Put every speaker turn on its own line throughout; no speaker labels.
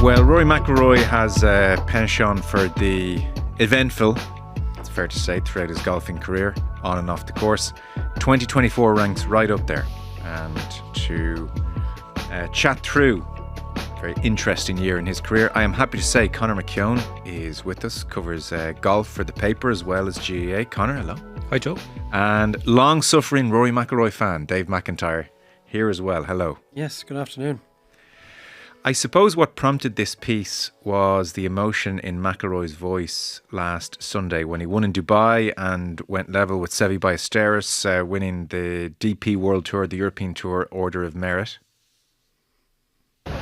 Well, Rory McIlroy has a penchant for the eventful, it's fair to say, throughout his golfing career, on and off the course. 2024 ranks right up there. And to chat through a very interesting year in his career, I am happy to say Conor McKeon is with us, covers golf for the paper as well as GAA. Conor, hello.
Hi, Joe.
And long-suffering Rory McIlroy fan, Dave McIntyre, here as well. Hello.
Yes, good afternoon.
I suppose what prompted this piece was the emotion in McIlroy's voice last Sunday when he won in Dubai and went level with Seve Ballesteros, winning the DP World Tour, the European Tour Order of Merit.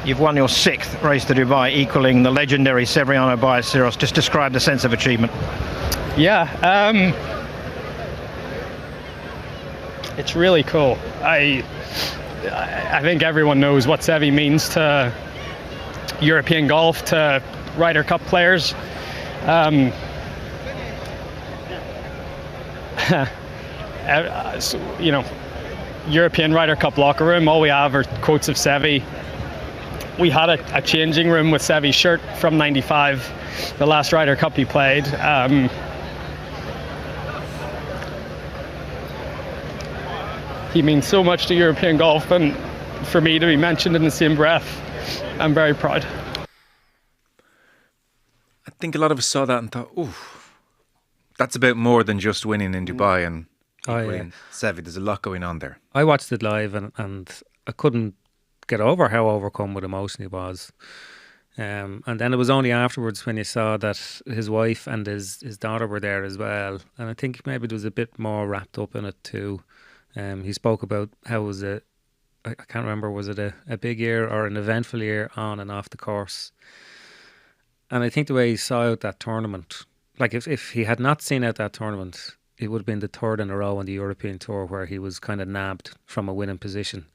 You've won your sixth race to Dubai, equaling the legendary Severiano Ballesteros. Just describe the sense of achievement.
Yeah, it's really cool. I think everyone knows what Seve means to European golf, to Ryder Cup players. You know, European Ryder Cup locker room, all we have are quotes of Seve. We had a changing room with Seve's shirt from '95, the last Ryder Cup he played. He means so much to European golf, and for me to be mentioned in the same breath, I'm very proud.
I think a lot of us saw that and thought, ooh, that's about more than just winning in Dubai and winning Seve. There's a lot going on there.
I watched it live and I couldn't get over how overcome with emotion he was. And then it was only afterwards when you saw that his wife and his daughter were there as well. And I think maybe there was a bit more wrapped up in it too. He spoke about how it was I can't remember, was it a big year or an eventful year on and off the course. And I think the way he saw out that tournament, like if he had not seen out that tournament, it would have been the third in a row on the European Tour where he was kind of nabbed from a winning position.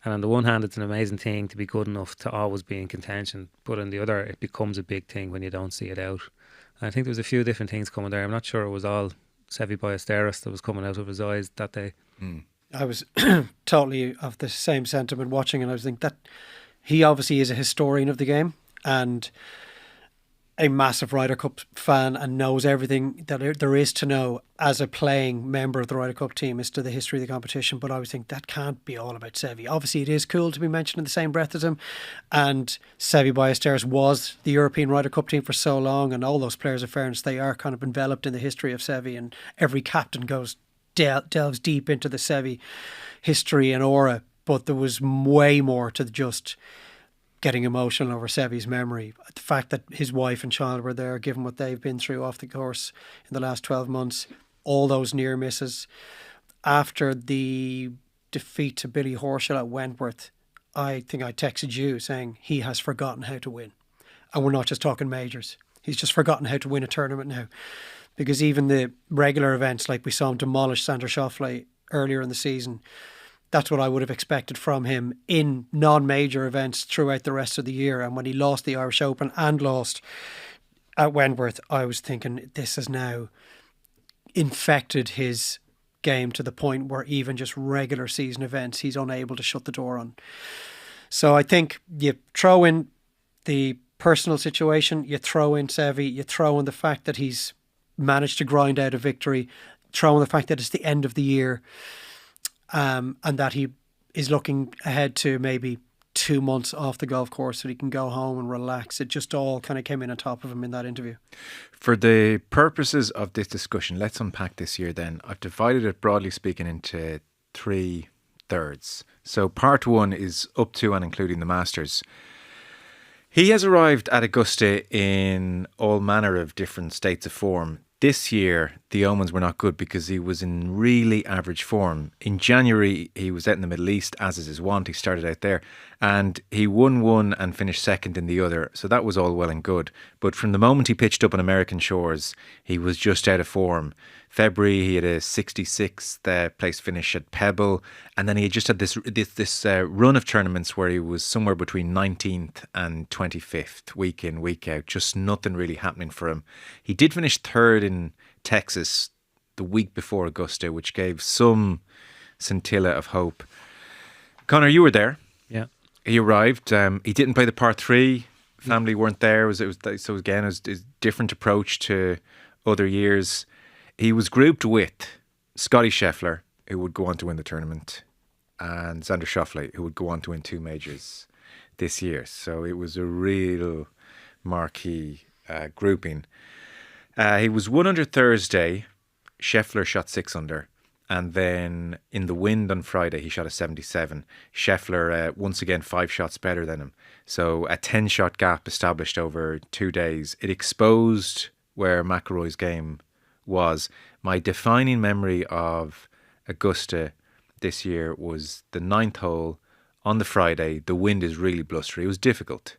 And on the one hand, it's an amazing thing to be good enough to always be in contention. But on the other, it becomes a big thing when you don't see it out. And I think there was a few different things coming there. I'm not sure it was all Seve Ballesteros that was coming out of his eyes that day.
I was totally of the same sentiment watching, and I was thinking that he obviously is a historian of the game and a massive Ryder Cup fan and knows everything that there is to know as a playing member of the Ryder Cup team as to the history of the competition. But I was thinking that can't be all about Seve. Obviously, it is cool to be mentioned in the same breath as him. And Seve Ballesteros was the European Ryder Cup team for so long, and all those players, in fairness, they are kind of enveloped in the history of Seve, and every captain delves deep into the Seve history and aura. But there was way more to just getting emotional over Seve's memory. The fact that his wife and child were there, given what they've been through off the course in the last 12 months, all those near misses. After the defeat to Billy Horschel at Wentworth, I think I texted you saying he has forgotten how to win. And we're not just talking majors. He's just forgotten how to win a tournament now. Because even the regular events, like we saw him demolish Sander Schauffele earlier in the season, that's what I would have expected from him in non-major events throughout the rest of the year. And when he lost the Irish Open and lost at Wentworth, I was thinking this has now infected his game to the point where even just regular season events, he's unable to shut the door on. So I think you throw in the personal situation, you throw in Seve, you throw in the fact that he's managed to grind out a victory, throw in the fact that it's the end of the year, and that he is looking ahead to maybe 2 months off the golf course so he can go home and relax. It just all kind of came in on top of him in that interview.
For the purposes of this discussion, let's unpack this year then. I've divided it, broadly speaking, into 3 thirds. So part 1 is up to and including the Masters. He has arrived at Augusta in all manner of different states of form. This year, the omens were not good because he was in really average form. In January, he was out in the Middle East, as is his wont. He started out there and he won one and finished second in the other. So that was all well and good. But from the moment he pitched up on American shores, he was just out of form. February, he had a 66th place finish at Pebble. And then he had just had this run of tournaments where he was somewhere between 19th and 25th, week in, week out. Just nothing really happening for him. He did finish third in Texas the week before Augusta, which gave some scintilla of hope. Conor, you were there.
Yeah.
He arrived. He didn't play the par 3. family weren't there. So again, it was a different approach to other years. He was grouped with Scotty Scheffler, who would go on to win the tournament, and Xander Schauffele, who would go on to win 2 majors this year. So it was a real marquee grouping. He was 1 under Thursday. Scheffler shot 6 under. And then in the wind on Friday, he shot a 77. Scheffler, once again, 5 shots better than him. So a 10-shot gap established over 2 days. It exposed where McIlroy's game was. My defining memory of Augusta this year was the 9th hole on the Friday. The wind is really blustery. It was difficult.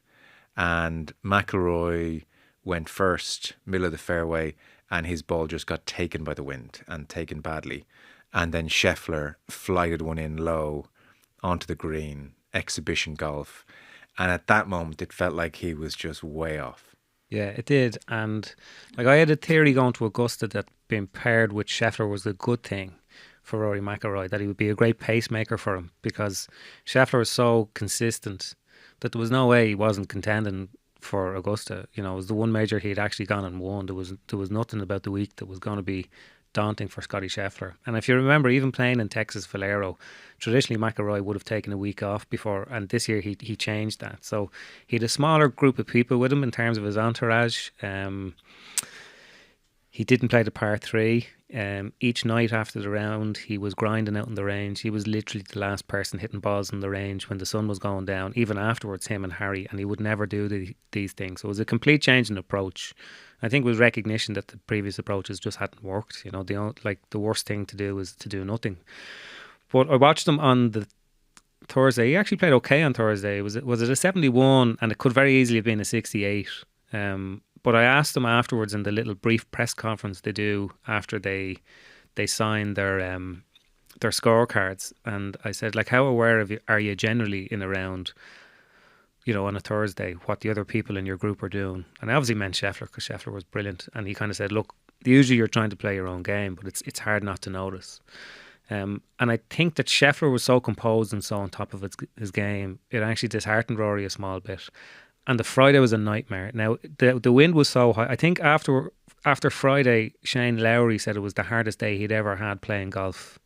And McIlroy went first, middle of the fairway, and his ball just got taken by the wind and taken badly. And then Scheffler flighted one in low onto the green, exhibition golf. And at that moment, it felt like he was just way off.
Yeah, it did. And like I had a theory going to Augusta that being paired with Scheffler was a good thing for Rory McIlroy, that he would be a great pacemaker for him, because Scheffler was so consistent that there was no way he wasn't contending for Augusta. You know, it was the one major he had actually gone and won. There was nothing about the week that was going to be daunting for Scotty Scheffler. And if you remember, even playing in Texas Valero, traditionally McIlroy would have taken a week off before, and this year he changed that. So he had a smaller group of people with him in terms of his entourage. He didn't play the par 3. Each night after the round, he was grinding out on the range. He was literally the last person hitting balls on the range when the sun was going down. Even afterwards, him and Harry, and he would never do these things. So it was a complete change in approach. I think it was recognition that the previous approaches just hadn't worked. You know, the worst thing to do is to do nothing. But I watched him on the Thursday. He actually played okay on Thursday. Was it a 71? And it could very easily have been a 68. But I asked him afterwards in the little brief press conference they do after they sign their scorecards, and I said, like, how aware are you generally in a round, you know, on a Thursday, what the other people in your group are doing? And I obviously meant Scheffler, because Scheffler was brilliant, and he kind of said, look, usually you're trying to play your own game, but it's hard not to notice. And I think that Scheffler was so composed and so on top of his game, it actually disheartened Rory a small bit. And the Friday was a nightmare. Now, the wind was so high. I think after Friday, Shane Lowry said it was the hardest day he'd ever had playing golf.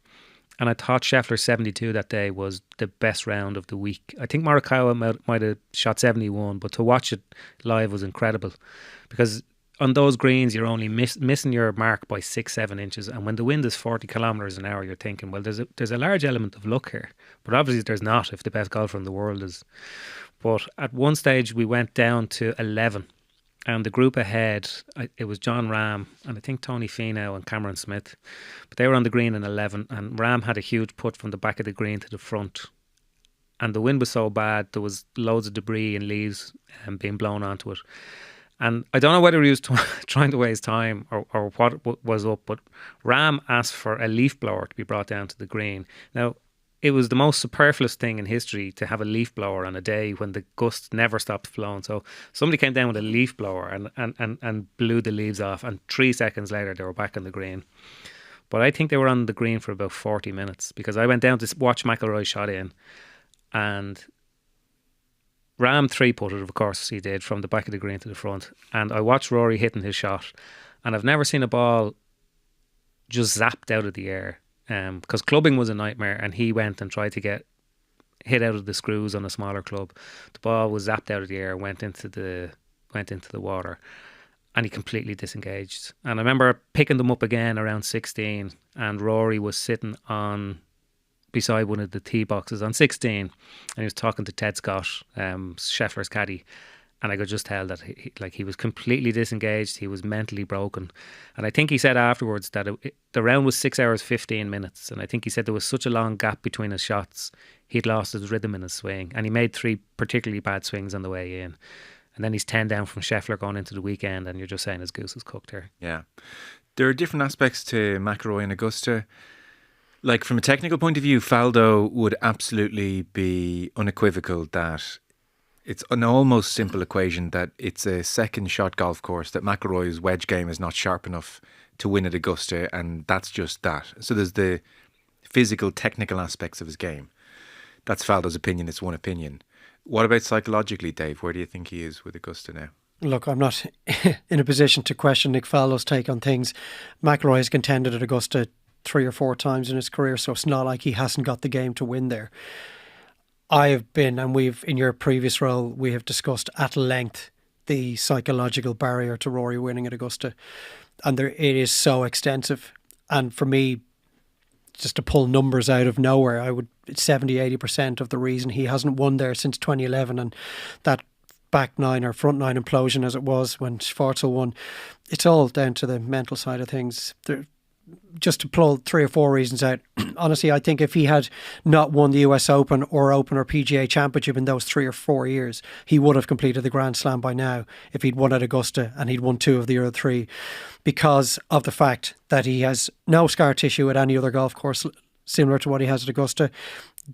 And I thought Scheffler's 72 that day was the best round of the week. I think Morikawa might have shot 71, but to watch it live was incredible. Because on those greens, you're only missing your mark by 6-7 inches. And when the wind is 40 kilometres an hour, you're thinking, well, there's a large element of luck here. But obviously there's not if the best golfer in the world is. But at one stage, we went down to 11. And the group ahead, it was John Rahm and I think Tony Finau and Cameron Smith. But they were on the green in 11. And Rahm had a huge putt from the back of the green to the front. And the wind was so bad, there was loads of debris and leaves being blown onto it. And I don't know whether he was trying to waste time or what was up, but Rahm asked for a leaf blower to be brought down to the green. Now, it was the most superfluous thing in history to have a leaf blower on a day when the gust never stopped blowing. So somebody came down with a leaf blower and blew the leaves off, and 3 seconds later they were back on the green. But I think they were on the green for about 40 minutes, because I went down to watch McIlroy shot in, and Rahm 3-putted, of course he did, from the back of the green to the front. And I watched Rory hitting his shot, and I've never seen a ball just zapped out of the air. Because clubbing was a nightmare, and he went and tried to get hit out of the screws on a smaller club. The ball was zapped out of the air, went into the water, and he completely disengaged. And I remember picking them up again around 16, and Rory was sitting beside one of the tee boxes on 16, and he was talking to Ted Scott, Scheffler's caddy. And I could just tell that he was completely disengaged. He was mentally broken. And I think he said afterwards that the round was 6 hours, 15 minutes. And I think he said there was such a long gap between his shots, he'd lost his rhythm in his swing. And he made 3 particularly bad swings on the way in. And then he's 10 down from Scheffler going into the weekend, and you're just saying his goose is cooked here.
Yeah. There are different aspects to McIlroy and Augusta. Like, from a technical point of view, Faldo would absolutely be unequivocal that it's an almost simple equation that it's a second shot golf course, that McIlroy's wedge game is not sharp enough to win at Augusta, and that's just that. So there's the physical, technical aspects of his game. that's Faldo's opinion. It's one opinion. What about psychologically, Dave? Where do you think he is with Augusta now?
Look, I'm not in a position to question Nick Faldo's take on things. McIlroy has contended at Augusta 3 or 4 times in his career, so it's not like he hasn't got the game to win there. I have been, and we've, in your previous role, we have discussed at length the psychological barrier to Rory winning at Augusta. And it is so extensive. And for me, just to pull numbers out of nowhere, 70-80% of the reason he hasn't won there since 2011, and that back nine or front nine implosion as it was when Schwartzel won, it's all down to the mental side of things. Just to pull 3 or 4 reasons out, honestly, I think if he had not won the US Open or PGA Championship in those 3 or 4 years, he would have completed the Grand Slam by now if he'd won at Augusta and he'd won 2 of the other 3, because of the fact that he has no scar tissue at any other golf course similar to what he has at Augusta.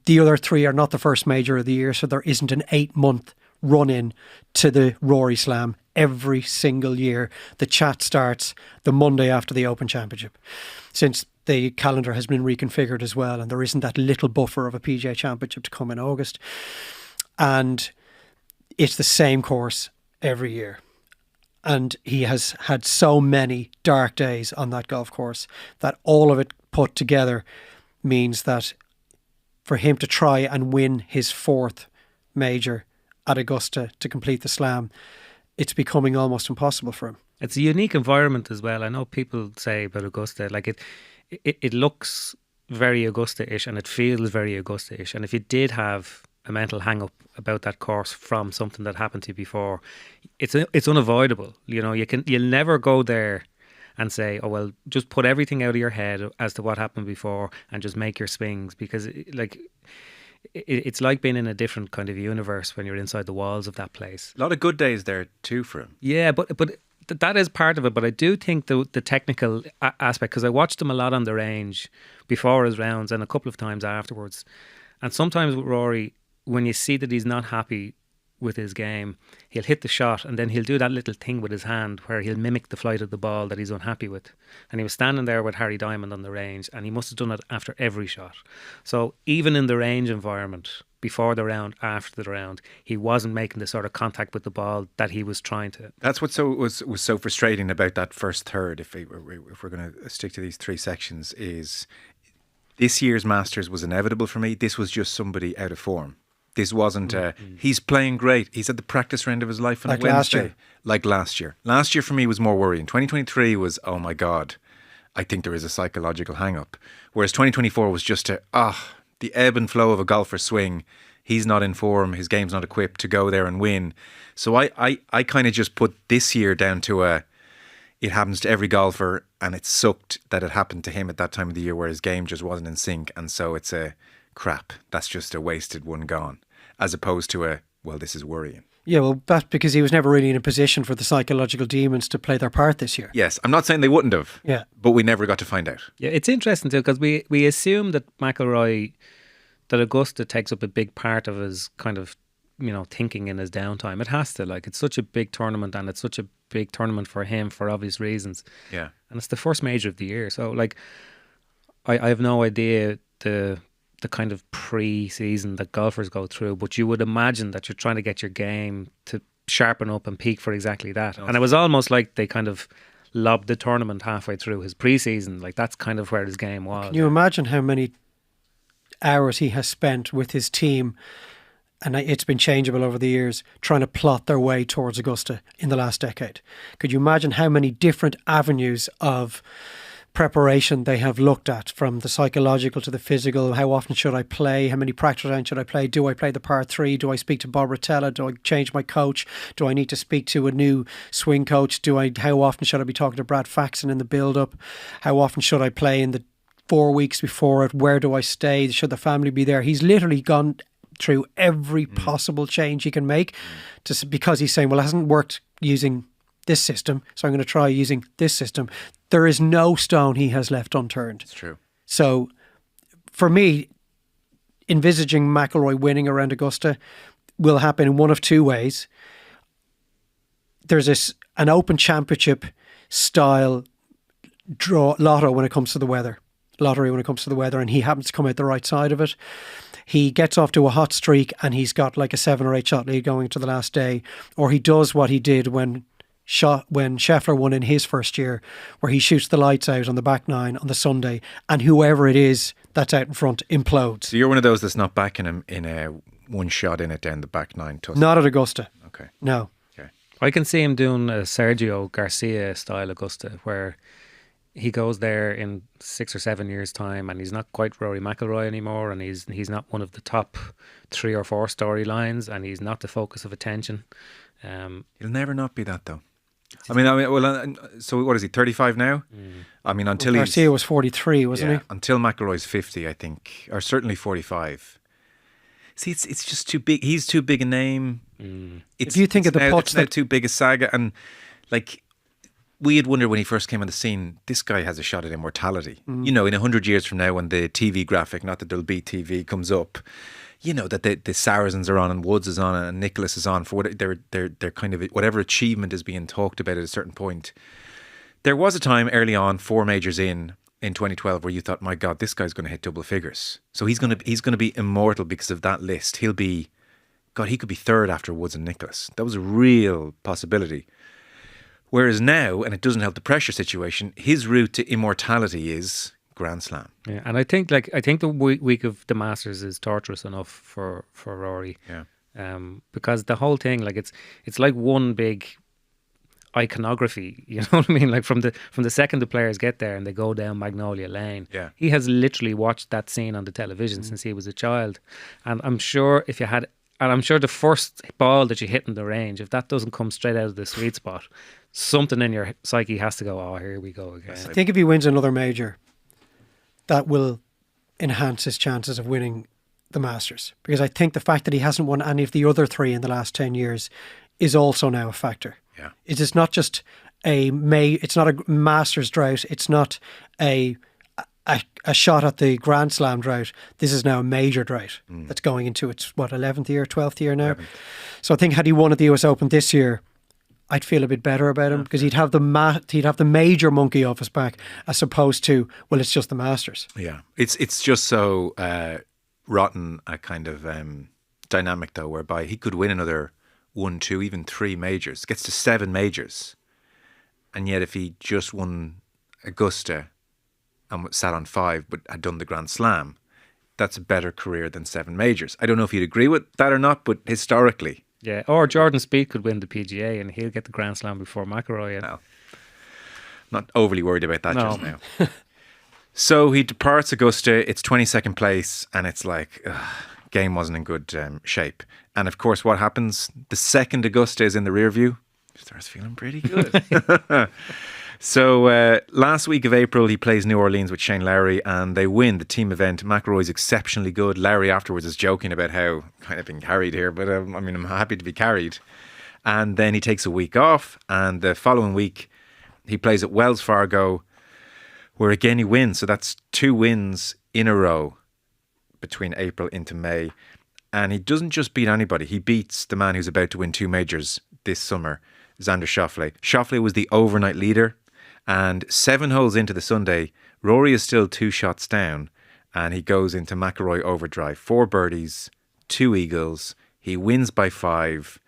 The other 3 are not the first major of the year, so there isn't an 8-month run-in to the Rory Slam every single year. The chat starts the Monday after the Open Championship, since the calendar has been reconfigured as well, and there isn't that little buffer of a PGA Championship to come in August. And it's the same course every year. And he has had so many dark days on that golf course that all of it put together means that for him to try and win his 4th major at Augusta to complete the Slam, it's becoming almost impossible for him.
It's a unique environment as well. I know people say about Augusta, like it looks very Augusta-ish and it feels very Augusta-ish. And if you did have a mental hang-up about that course from something that happened to you before, it's unavoidable. You know, you'll never go there and say, oh, well, just put everything out of your head as to what happened before and just make your swings, because it's like being in a different kind of universe when you're inside the walls of that place.
A lot of good days there too for him.
Yeah, but that is part of it. But I do think the technical aspect, because I watched him a lot on the range before his rounds and a couple of times afterwards. And sometimes with Rory, when you see that he's not happy with his game, he'll hit the shot and then he'll do that little thing with his hand where he'll mimic the flight of the ball that he's unhappy with. And he was standing there with Harry Diamond on the range, and he must have done it after every shot. So even in the range environment, before the round, after the round, he wasn't making the sort of contact with the ball that he was trying to.
That's what was so frustrating about that first third, if we're going to stick to these 3 sections, is this year's Masters was inevitable for me. This was just somebody out of form. This wasn't, he's playing great. He's at the practice round of his life on a Wednesday. Like last year. Last year for me was more worrying. 2023 was, oh my God, I think there is a psychological hang-up. Whereas 2024 was just the ebb and flow of a golfer's swing. He's not in form. His game's not equipped to go there and win. So I kind of just put this year down to it happens to every golfer, and it sucked that it happened to him at that time of the year where his game just wasn't in sync. And so it's crap, that's just a wasted one gone, as opposed to well, this is worrying.
Yeah, well, that's because he was never really in a position for the psychological demons to play their part this year.
Yes, I'm not saying they wouldn't have, but we never got to find out.
Yeah, it's interesting too, because we assume that McIlroy, that Augusta takes up a big part of his kind of, thinking in his downtime. It has to, it's such a big tournament, and it's such a big tournament for him for obvious reasons.
Yeah.
And it's the first major of the year. So I have no idea the kind of pre-season that golfers go through, but you would imagine that you're trying to get your game to sharpen up and peak for exactly that. And it was almost like they kind of lobbed the tournament halfway through his pre-season. That's kind of where his game was.
Can you imagine how many hours he has spent with his team, and it's been changeable over the years, trying to plot their way towards Augusta in the last decade? Could you imagine how many different avenues of preparation they have looked at, from the psychological to the physical? How often should I play? How many practice rounds should I play? Do I play the par 3? Do I speak to Bob Rotella? Do I change my coach? Do I need to speak to a new swing coach? How often should I be talking to Brad Faxon in the build-up? How often should I play in the 4 weeks before it? Where do I stay? Should the family be there? He's literally gone through every possible change he can make, because he's saying, well, it hasn't worked using this system, so I'm going to try using this system. There is no stone he has left unturned.
It's true.
So for me, envisaging McIlroy winning around Augusta will happen in one of 2 ways. There's an Open Championship style lottery when it comes to the weather, and he happens to come out the right side of it. he gets off to a hot streak and he's got like a 7 or 8 shot lead going to the last day, or he does what he did when Scheffler won in his first year, where he shoots the lights out on the back nine on the Sunday, and whoever it is that's out in front implodes.
So you're one of those that's not backing him in a one shot in it down the back nine.
Not at Augusta.
Okay.
No.
Okay.
I can see him doing a Sergio Garcia style Augusta, where he goes there in 6 or 7 years' time, and he's not quite Rory McIlroy anymore, and he's not one of the top 3 or 4 storylines, and he's not the focus of attention.
He'll never not be that though. So what is he, 35 now? I mean, until
Garcia was 43, wasn't he?
Until McIlroy's 50, I think, or certainly 45. See, it's just too big. He's too big a name.
If you think of the putts
it's now too big a saga, and like we had wondered when he first came on the scene, this guy has a shot at immortality. You know, in 100 years from now, when the TV graphic, not that there'll be TV, comes up, you know, that the Saracens are on and Woods is on and Nicholas is on for what they're kind of whatever achievement is being talked about at a certain point. There was a time early on, 4 majors in 2012, where you thought, my God, this guy's going to hit double figures. So he's going to be immortal because of that list. He could be 3rd after Woods and Nicholas. That was a real possibility. Whereas now, and it doesn't help the pressure situation, his route to immortality is Grand Slam.
Yeah, and I think the week of the Masters is torturous enough for Rory.
Yeah.
Because the whole thing, like it's like one big iconography. You know what I mean? Like from the second the players get there and they go down Magnolia Lane.
Yeah.
He has literally watched that scene on the television since he was a child, and I'm sure the first ball that you hit in the range, if that doesn't come straight out of the sweet spot, something in your psyche has to go, oh, here we go again.
I think if he wins another major, that will enhance his chances of winning the Masters. Because I think the fact that he hasn't won any of the other 3 in the last 10 years is also now a factor.
Yeah.
It is not just it's not a Masters drought. It's not a shot at the Grand Slam drought. This is now a major drought that's going into its, 11th year, 12th year now. 11th. So I think had he won at the US Open this year, I'd feel a bit better about him because he'd have the major monkey off his back as opposed to, well, it's just the Masters.
Yeah, it's just so rotten a kind of dynamic though, whereby he could win another 1, 2, even 3 majors, gets to 7 majors, and yet if he just won Augusta and sat on 5 but had done the Grand Slam, that's a better career than 7 majors. I don't know if you'd agree with that or not, but historically.
Yeah, or Jordan Spieth could win the PGA and he'll get the Grand Slam before McIlroy.
No. Not overly worried about that just now. So he departs Augusta, it's 22nd place, and it's like, game wasn't in good shape. And of course, what happens? The second Augusta is in the rear view. Starts feeling pretty good. So last week of April, he plays New Orleans with Shane Lowry and they win the team event. McIlroy's exceptionally good. Lowry afterwards is joking about how kind of being carried here, but I'm happy to be carried. And then he takes a week off, and the following week he plays at Wells Fargo, where again he wins. So that's 2 wins in a row between April into May. And he doesn't just beat anybody. He beats the man who's about to win 2 majors this summer, Xander Schauffele. Schauffele was the overnight leader. And 7 holes into the Sunday, Rory is still 2 shots down, and he goes into McIlroy overdrive. 4 birdies, 2 eagles. He wins by 5.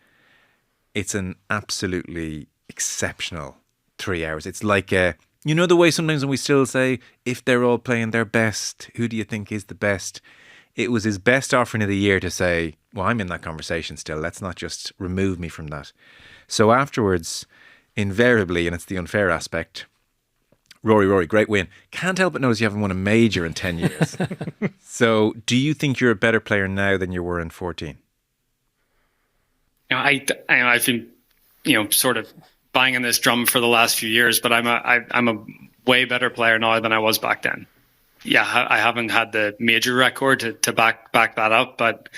It's an absolutely exceptional 3 hours. It's like, you know the way sometimes when we still say, if they're all playing their best, who do you think is the best? It was his best offering of the year to say, well, I'm in that conversation still. Let's not just remove me from that. So afterwards, invariably, and it's the unfair aspect, Rory, great win. Can't help but notice you haven't won a major in 10 years. So do you think you're a better player now than you were in 14?
I've been, sort of banging this drum for the last few years, but I'm a way better player now than I was back then. Yeah, I haven't had the major record to back that up, but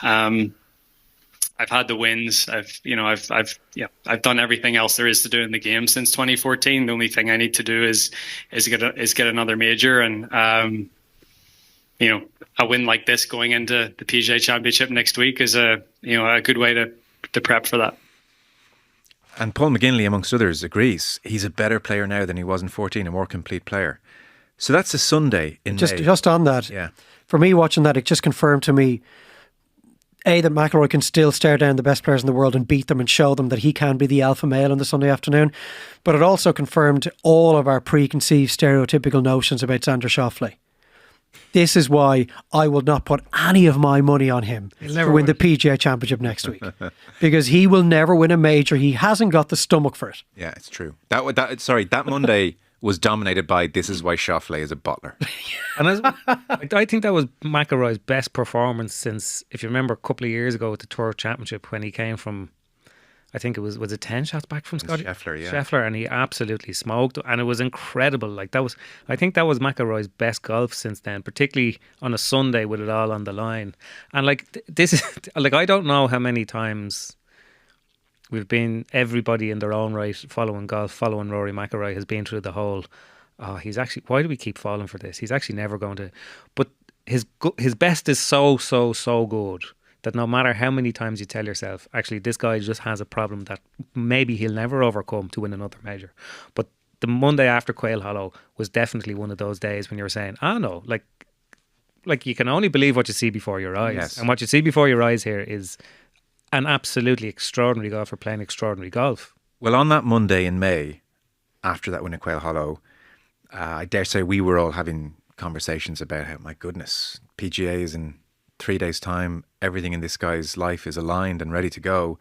I've had the wins. I've done everything else there is to do in the game since 2014. The only thing I need to do is get another major, and a win like this going into the PGA Championship next week is a good way to prep for that.
And Paul McGinley, amongst others, agrees he's a better player now than he was in 14, a more complete player. So that's a Sunday in May.
Just on that,
Yeah.
for me watching that, it just confirmed to me, A, that McIlroy can still stare down the best players in the world and beat them and show them that he can be the alpha male on the Sunday afternoon. But it also confirmed all of our preconceived stereotypical notions about Xander Schauffele. This is why I will not put any of my money on him to win the PGA Championship next week. Because he will never win a major. He hasn't got the stomach for it.
Yeah, it's true. That Monday was dominated by this is why Schauffele is a bottler.
And I think that was McIlroy's best performance since, if you remember, a couple of years ago at the Tour Championship when he came from, I think it was it 10 shots back from Scotty? Scheffler, and he absolutely smoked, and it was incredible. I think that was McIlroy's best golf since then, particularly on a Sunday with it all on the line. And this is I don't know how many times we've been, everybody in their own right following golf, following Rory McIlroy has been through the whole, why do we keep falling for this? He's actually never going to, but his best is so good that no matter how many times you tell yourself, actually this guy just has a problem that maybe he'll never overcome to win another major. But the Monday after Quail Hollow was definitely one of those days when you were saying, no, like you can only believe what you see before your eyes.
Yes.
And what you see before your eyes here is an absolutely extraordinary golfer playing extraordinary golf.
Well, on that Monday in May, after that win at Quail Hollow, I dare say we were all having conversations about how, my goodness, PGA is in 3 days' time. Everything in this guy's life is aligned and ready to go.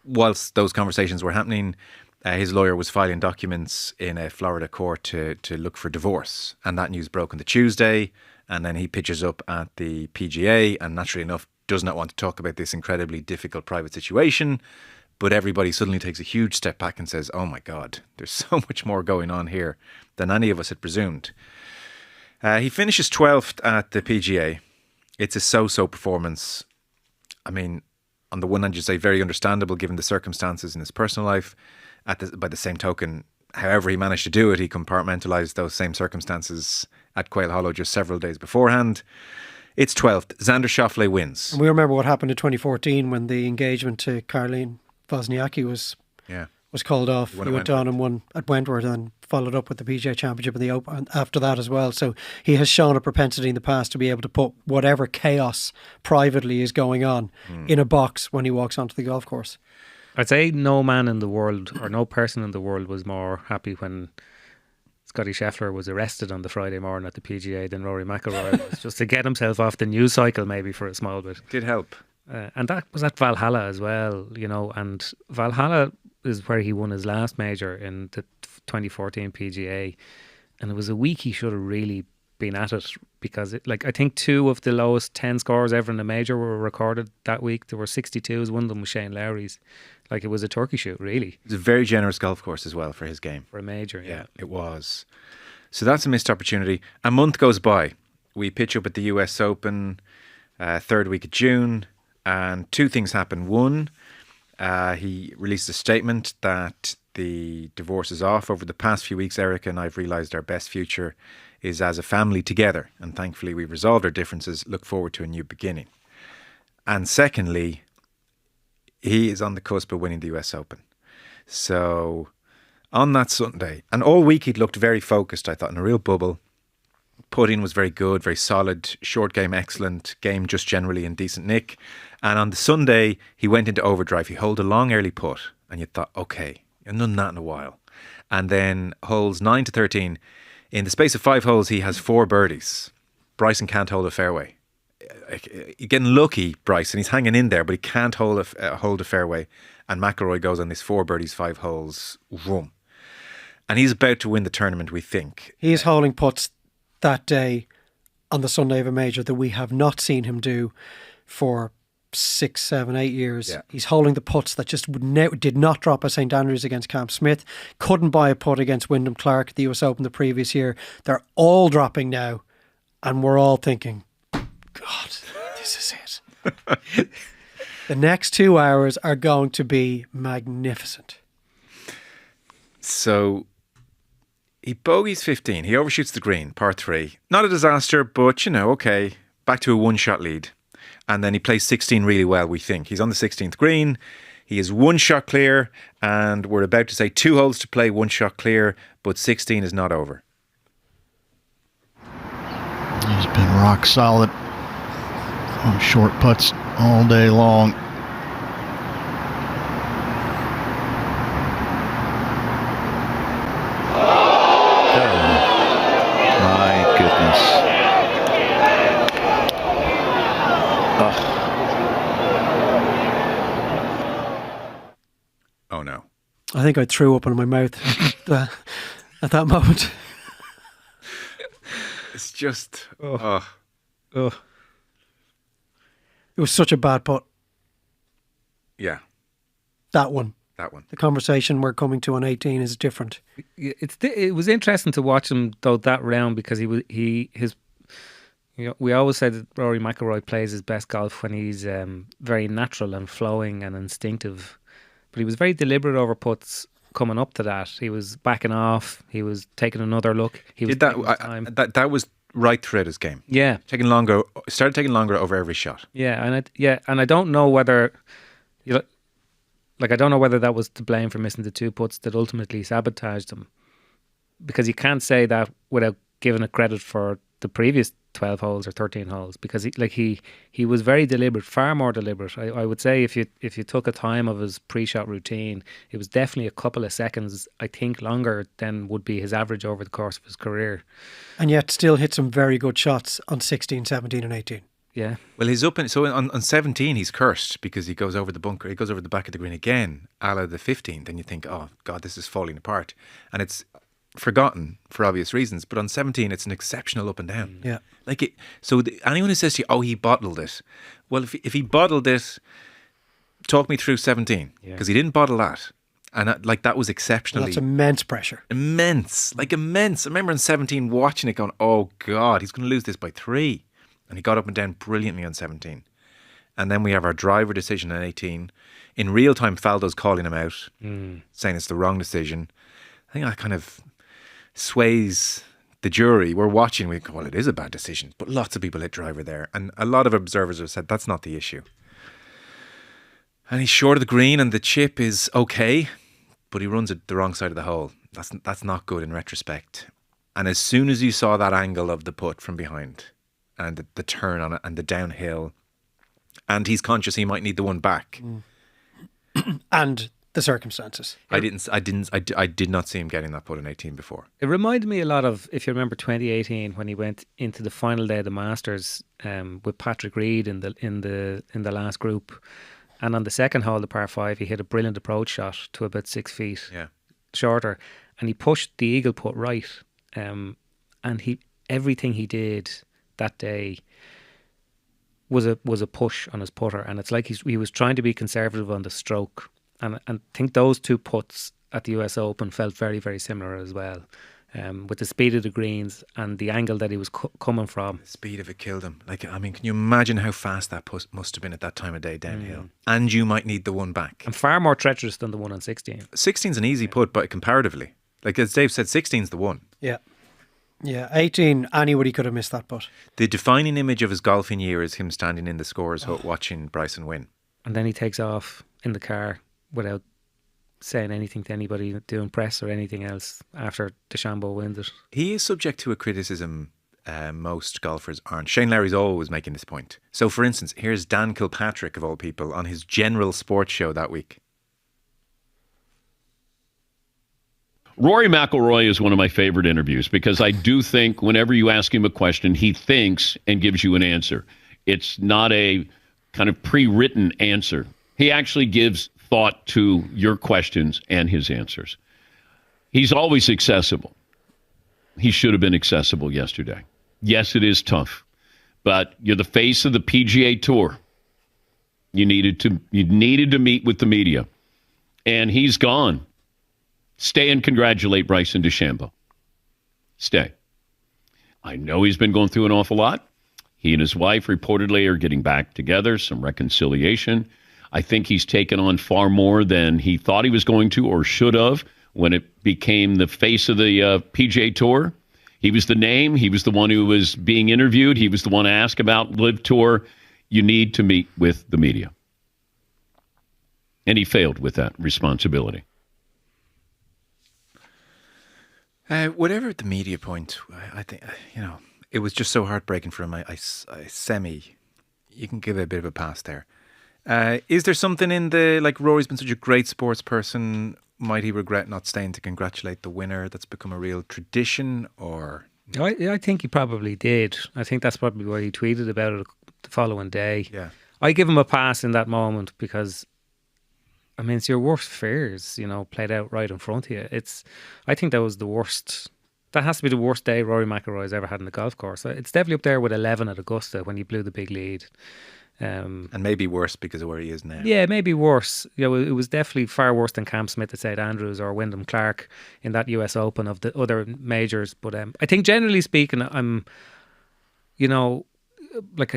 Whilst those conversations were happening, his lawyer was filing documents in a Florida court to look for divorce. And that news broke on the Tuesday. And then he pitches up at the PGA and naturally enough does not want to talk about this incredibly difficult private situation. But everybody suddenly takes a huge step back and says, oh my God, there's so much more going on here than any of us had presumed. He finishes 12th at the PGA. It's a so-so performance. I mean, on the one hand, you say very understandable given the circumstances in his personal life. By the same token, however he managed to do it, he compartmentalised those same circumstances at Quail Hollow just several days beforehand. It's 12th. Xander Schauffele wins.
And we remember what happened in 2014 when the engagement to Caroline Wozniacki was called off. He went on and won at Wentworth and followed up with the PGA Championship and the Open after that as well. So he has shown a propensity in the past to be able to put whatever chaos privately is going on in a box when he walks onto the golf course.
I'd say no man in the world or no person in the world was more happy when Scotty Scheffler was arrested on the Friday morning at the PGA than Rory McIlroy was, just to get himself off the news cycle maybe for a small bit.
Did help.
And that was at Valhalla as well, and Valhalla is where he won his last major in the 2014 PGA, and it was a week he should have really been at it because I think 2 of the lowest 10 scores ever in a major were recorded that week. There were 62s, one of them was Shane Lowry's. It was a turkey shoot, really.
It was a very generous golf course as well for his game.
For a major, yeah.
It was. So that's a missed opportunity. A month goes by. We pitch up at the US Open, 3rd week of June, and 2 things happen. One, he released a statement that the divorce is off. Over the past few weeks, Erica and I have realised our best future is as a family together, and thankfully we've resolved our differences. Look forward to a new beginning. And secondly, he is on the cusp of winning the US Open. So on that Sunday, and all week he'd looked very focused, I thought, in a real bubble. Putting was very good, very solid, short game excellent, game just generally in decent nick. And on the Sunday, he went into overdrive. He holed a long early putt, and you thought, okay, you've done that in a while. And then holes 9 to 13, in the space of 5 holes, he has 4 birdies. Bryson can't hold a fairway. You're getting lucky, Bryson. He's hanging in there, but he can't hold a fairway. And McIlroy goes on this 4 birdies, 5 holes, vroom. And he's about to win the tournament, we think.
He is holding putts that day on the Sunday of a major that we have not seen him do for 6, 7, 8 years.
Yeah.
He's holding the putts that just did not drop at St Andrews against Cam Smith. Couldn't buy a putt against Wyndham Clark at the US Open the previous year. They're all dropping now. And we're all thinking, God, this is it. The next 2 hours are going to be magnificent.
So he bogeys 15. He overshoots the green, par 3. Not a disaster, but, okay, back to a 1-shot lead. And then he plays 16 really well, we think. He's on the 16th green. He is 1 shot clear, and we're about to say 2 holes to play, 1 shot clear, but 16 is not over.
He's been rock solid on short putts all day long.
My goodness.
Oh no.
I think I threw up in my mouth at that moment.
It's just
Oh.
It was such a bad putt.
yeah,
That one.
that one.
The conversation we're coming to on 18 is different.
It was interesting to watch him though that round, because his we always say that Rory McIlroy plays his best golf when he's very natural and flowing and instinctive, but he was very deliberate over putts coming up to that. He was backing off. He was taking another look. He was
Did that,
taking his time.
that was right throughout his game.
Yeah,
Started taking longer over every shot.
yeah, and I don't know whether I don't know whether that was to blame for missing the 2 putts that ultimately sabotaged him, because you can't say that without giving it credit for the previous 12 holes or 13 holes, because he was very deliberate, far more deliberate. I would say if you took a time of his pre-shot routine, it was definitely a couple of seconds, I think, longer than would be his average over the course of his career.
And yet still hit some very good shots on 16, 17 and 18.
Yeah.
Well, on 17 he's cursed because he goes over the bunker. He goes over the back of the green again, a la the 15th. And you think, oh God, this is falling apart, and it's forgotten for obvious reasons. But on 17, it's an exceptional up and down.
Yeah.
Anyone who says to you, oh, he bottled it. Well, if he bottled it, talk me through 17, because he didn't bottle that. And that was exceptionally...
Well, that's immense pressure.
Immense. I remember in 17 watching it going, oh God, he's going to lose this by 3. And he got up and down brilliantly on 17. And then we have our driver decision on 18. In real time, Faldo's calling him out, saying it's the wrong decision. I think that kind of sways the jury. We're watching, we go, well, it is a bad decision. But lots of people hit driver there. And a lot of observers have said that's not the issue. And he's short of the green and the chip is okay, but he runs it the wrong side of the hole. That's not good in retrospect. And as soon as you saw that angle of the putt from behind and the turn on it and the downhill, and he's conscious he might need the one back.
And the circumstances.
I did not see him getting that putt in 18 before.
It reminded me a lot of, if you remember 2018, when he went into the final day of the Masters with Patrick Reed in the last group, and on the second hole, the par 5, he hit a brilliant approach shot to about 6 feet shorter, and he pushed the eagle putt right, and everything he did that day was a push on his putter, and it's like he was trying to be conservative on the stroke, and I think those 2 putts at the US Open felt very, very similar as well, with the speed of the greens and the angle that he was coming from.
The speed of it killed him. Can you imagine how fast that putt must have been at that time of day downhill? And you might need the one back.
And far more treacherous than the one on 16.
16's an easy putt, but comparatively, as Dave said, 16's the one.
Yeah. Yeah, 18, anybody could have missed that putt.
The defining image of his golfing year is him standing in the scorer's hut watching Bryson win.
And then he takes off in the car without saying anything to anybody, doing press or anything else after DeChambeau wins it.
He is subject to a criticism most golfers aren't. Shane Lowry's always making this point. So, for instance, here's Dan Kilpatrick, of all people, on his general sports show that week.
Rory McIlroy is one of my favorite interviews because I do think whenever you ask him a question, he thinks and gives you an answer. It's not a kind of pre-written answer. He actually gives thought to your questions and his answers. He's always accessible. He should have been accessible yesterday. Yes, it is tough, but you're the face of the PGA Tour. You needed to meet with the media, and he's gone. Stay and congratulate Bryson DeChambeau. Stay. I know he's been going through an awful lot. He and his wife reportedly are getting back together, some reconciliation. I think he's taken on far more than he thought he was going to or should have when it became the face of the PGA Tour. He was the name. He was the one who was being interviewed. He was the one asked about Live Tour. You need to meet with the media. And he failed with that responsibility.
Whatever the media point, I think, it was just so heartbreaking for him. You can give it a bit of a pass there. Is there something in Rory's been such a great sports person, might he regret not staying to congratulate the winner? That's become a real tradition, or?
I think he probably did. I think that's probably why he tweeted about it the following day.
Yeah.
I give him a pass in that moment because, I mean, it's your worst fears, played out right in front of you. I think that was the worst. That has to be the worst day Rory McIlroy has ever had in the golf course. It's definitely up there with 11 at Augusta when he blew the big lead.
And maybe worse because of where he is now.
Yeah, maybe worse. It was definitely far worse than Cam Smith at St Andrews or Wyndham Clark in that US Open of the other majors. But I think generally speaking, I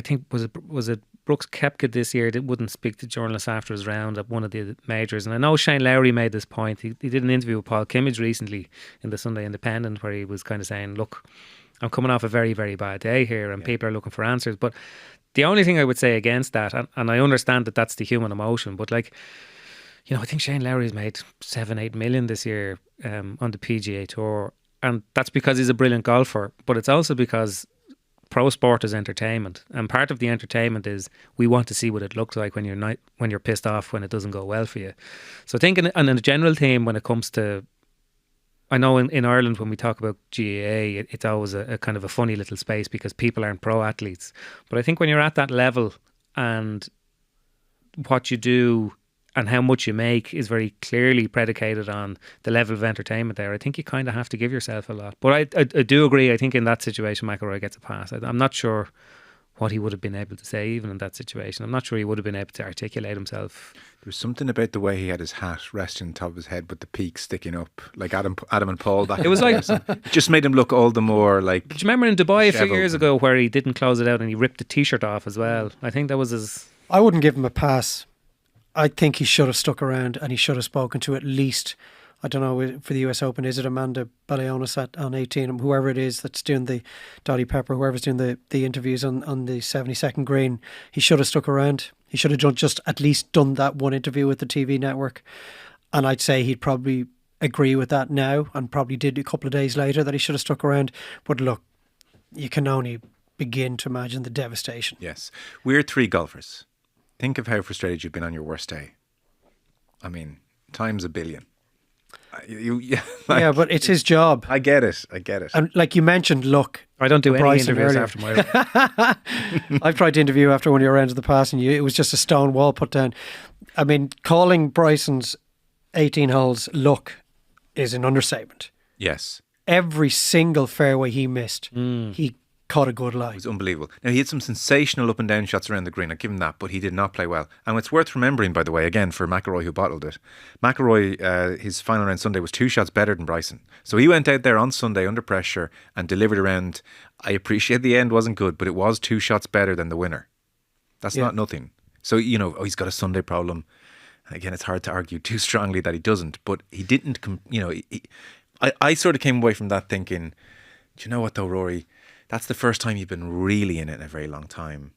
think was it Brooks Koepka this year that wouldn't speak to journalists after his round at one of the majors. And I know Shane Lowry made this point. He did an interview with Paul Kimmage recently in the Sunday Independent where he was kind of saying, look, I'm coming off a very, very bad day here and people are looking for answers. But the only thing I would say against that, and I understand that that's the human emotion, but I think Shane Lowry's made 7-8 million this year on the PGA Tour. And that's because he's a brilliant golfer. But it's also because pro sport is entertainment, and part of the entertainment is we want to see what it looks like when you're pissed off when it doesn't go well for you. So I think in a general theme, when it comes to, I know in Ireland when we talk about GAA, it's always a kind of a funny little space because people aren't pro athletes. But I think when you're at that level and what you do and how much you make is very clearly predicated on the level of entertainment there, I think you kind of have to give yourself a lot. But I do agree, I think in that situation McIlroy gets a pass. I'm not sure what he would have been able to say even in that situation. I'm not sure he would have been able to articulate himself.
There was something about the way he had his hat resting on top of his head with the peak sticking up, like Adam and Paul back.
It was like,
it just made him look all the more like.
Do you remember in Dubai a few years ago where he didn't close it out and he ripped the t-shirt off as well? I think that was his.
I wouldn't give him a pass. I think he should have stuck around and he should have spoken to at least, I don't know, for the US Open, is it Amanda Balleonis on 18, whoever it is that's doing the Dottie Pepper, whoever's doing the interviews on the 72nd green. He should have stuck around. He should have just at least done that one interview with the TV network. And I'd say he'd probably agree with that now, and probably did a couple of days later, that he should have stuck around. But look, you can only begin to imagine the devastation.
Yes. We're three golfers. Think of how frustrated you've been on your worst day. I mean, times a billion.
Yeah, but it's his job.
I get it.
And like you mentioned, luck.
I don't do any
Bryson
interviews
earlier.
after my.
I've tried to interview after one of your rounds of the pass, and it was just a stone wall put down. I mean, calling Bryson's 18 holes luck is an understatement.
Yes.
Every single fairway he missed, he caught a good lie.
It was unbelievable. Now, he had some sensational up and down shots around the green. I'll give him that, but he did not play well. And it's worth remembering, by the way, again, for McIlroy who bottled it. McIlroy, his final round Sunday was 2 shots better than Bryson. So he went out there on Sunday under pressure and delivered around. I appreciate the end wasn't good, but it was 2 shots better than the winner. That's not nothing. So, he's got a Sunday problem. Again, it's hard to argue too strongly that he doesn't, but he didn't, I sort of came away from that thinking, do you know what though, Rory? That's the first time you've been really in it in a very long time.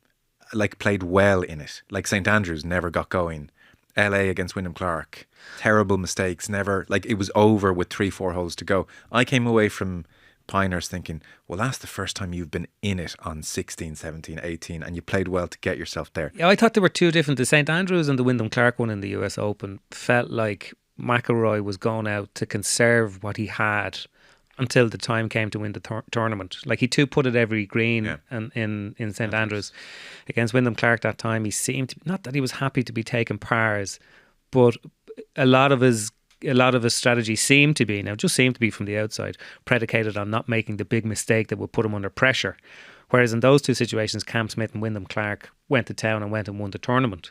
Like, played well in it. Like St Andrews never got going. LA against Wyndham Clark. Terrible mistakes. Never, it was over with 3-4 holes to go. I came away from Pinehurst thinking, well, that's the first time you've been in it on 16, 17, 18 and you played well to get yourself there.
Yeah, I thought there were two different. The St Andrews and the Wyndham Clark one in the US Open felt like McIlroy was going out to conserve what he had until the time came to win the tournament. Like, he two-putted every green and in St Andrews against Wyndham Clark that time. He seemed, not that he was happy to be taking pars, but a lot of his strategy seemed to be from the outside, predicated on not making the big mistake that would put him under pressure. Whereas in those two situations, Cam Smith and Wyndham Clark went to town and went and won the tournament.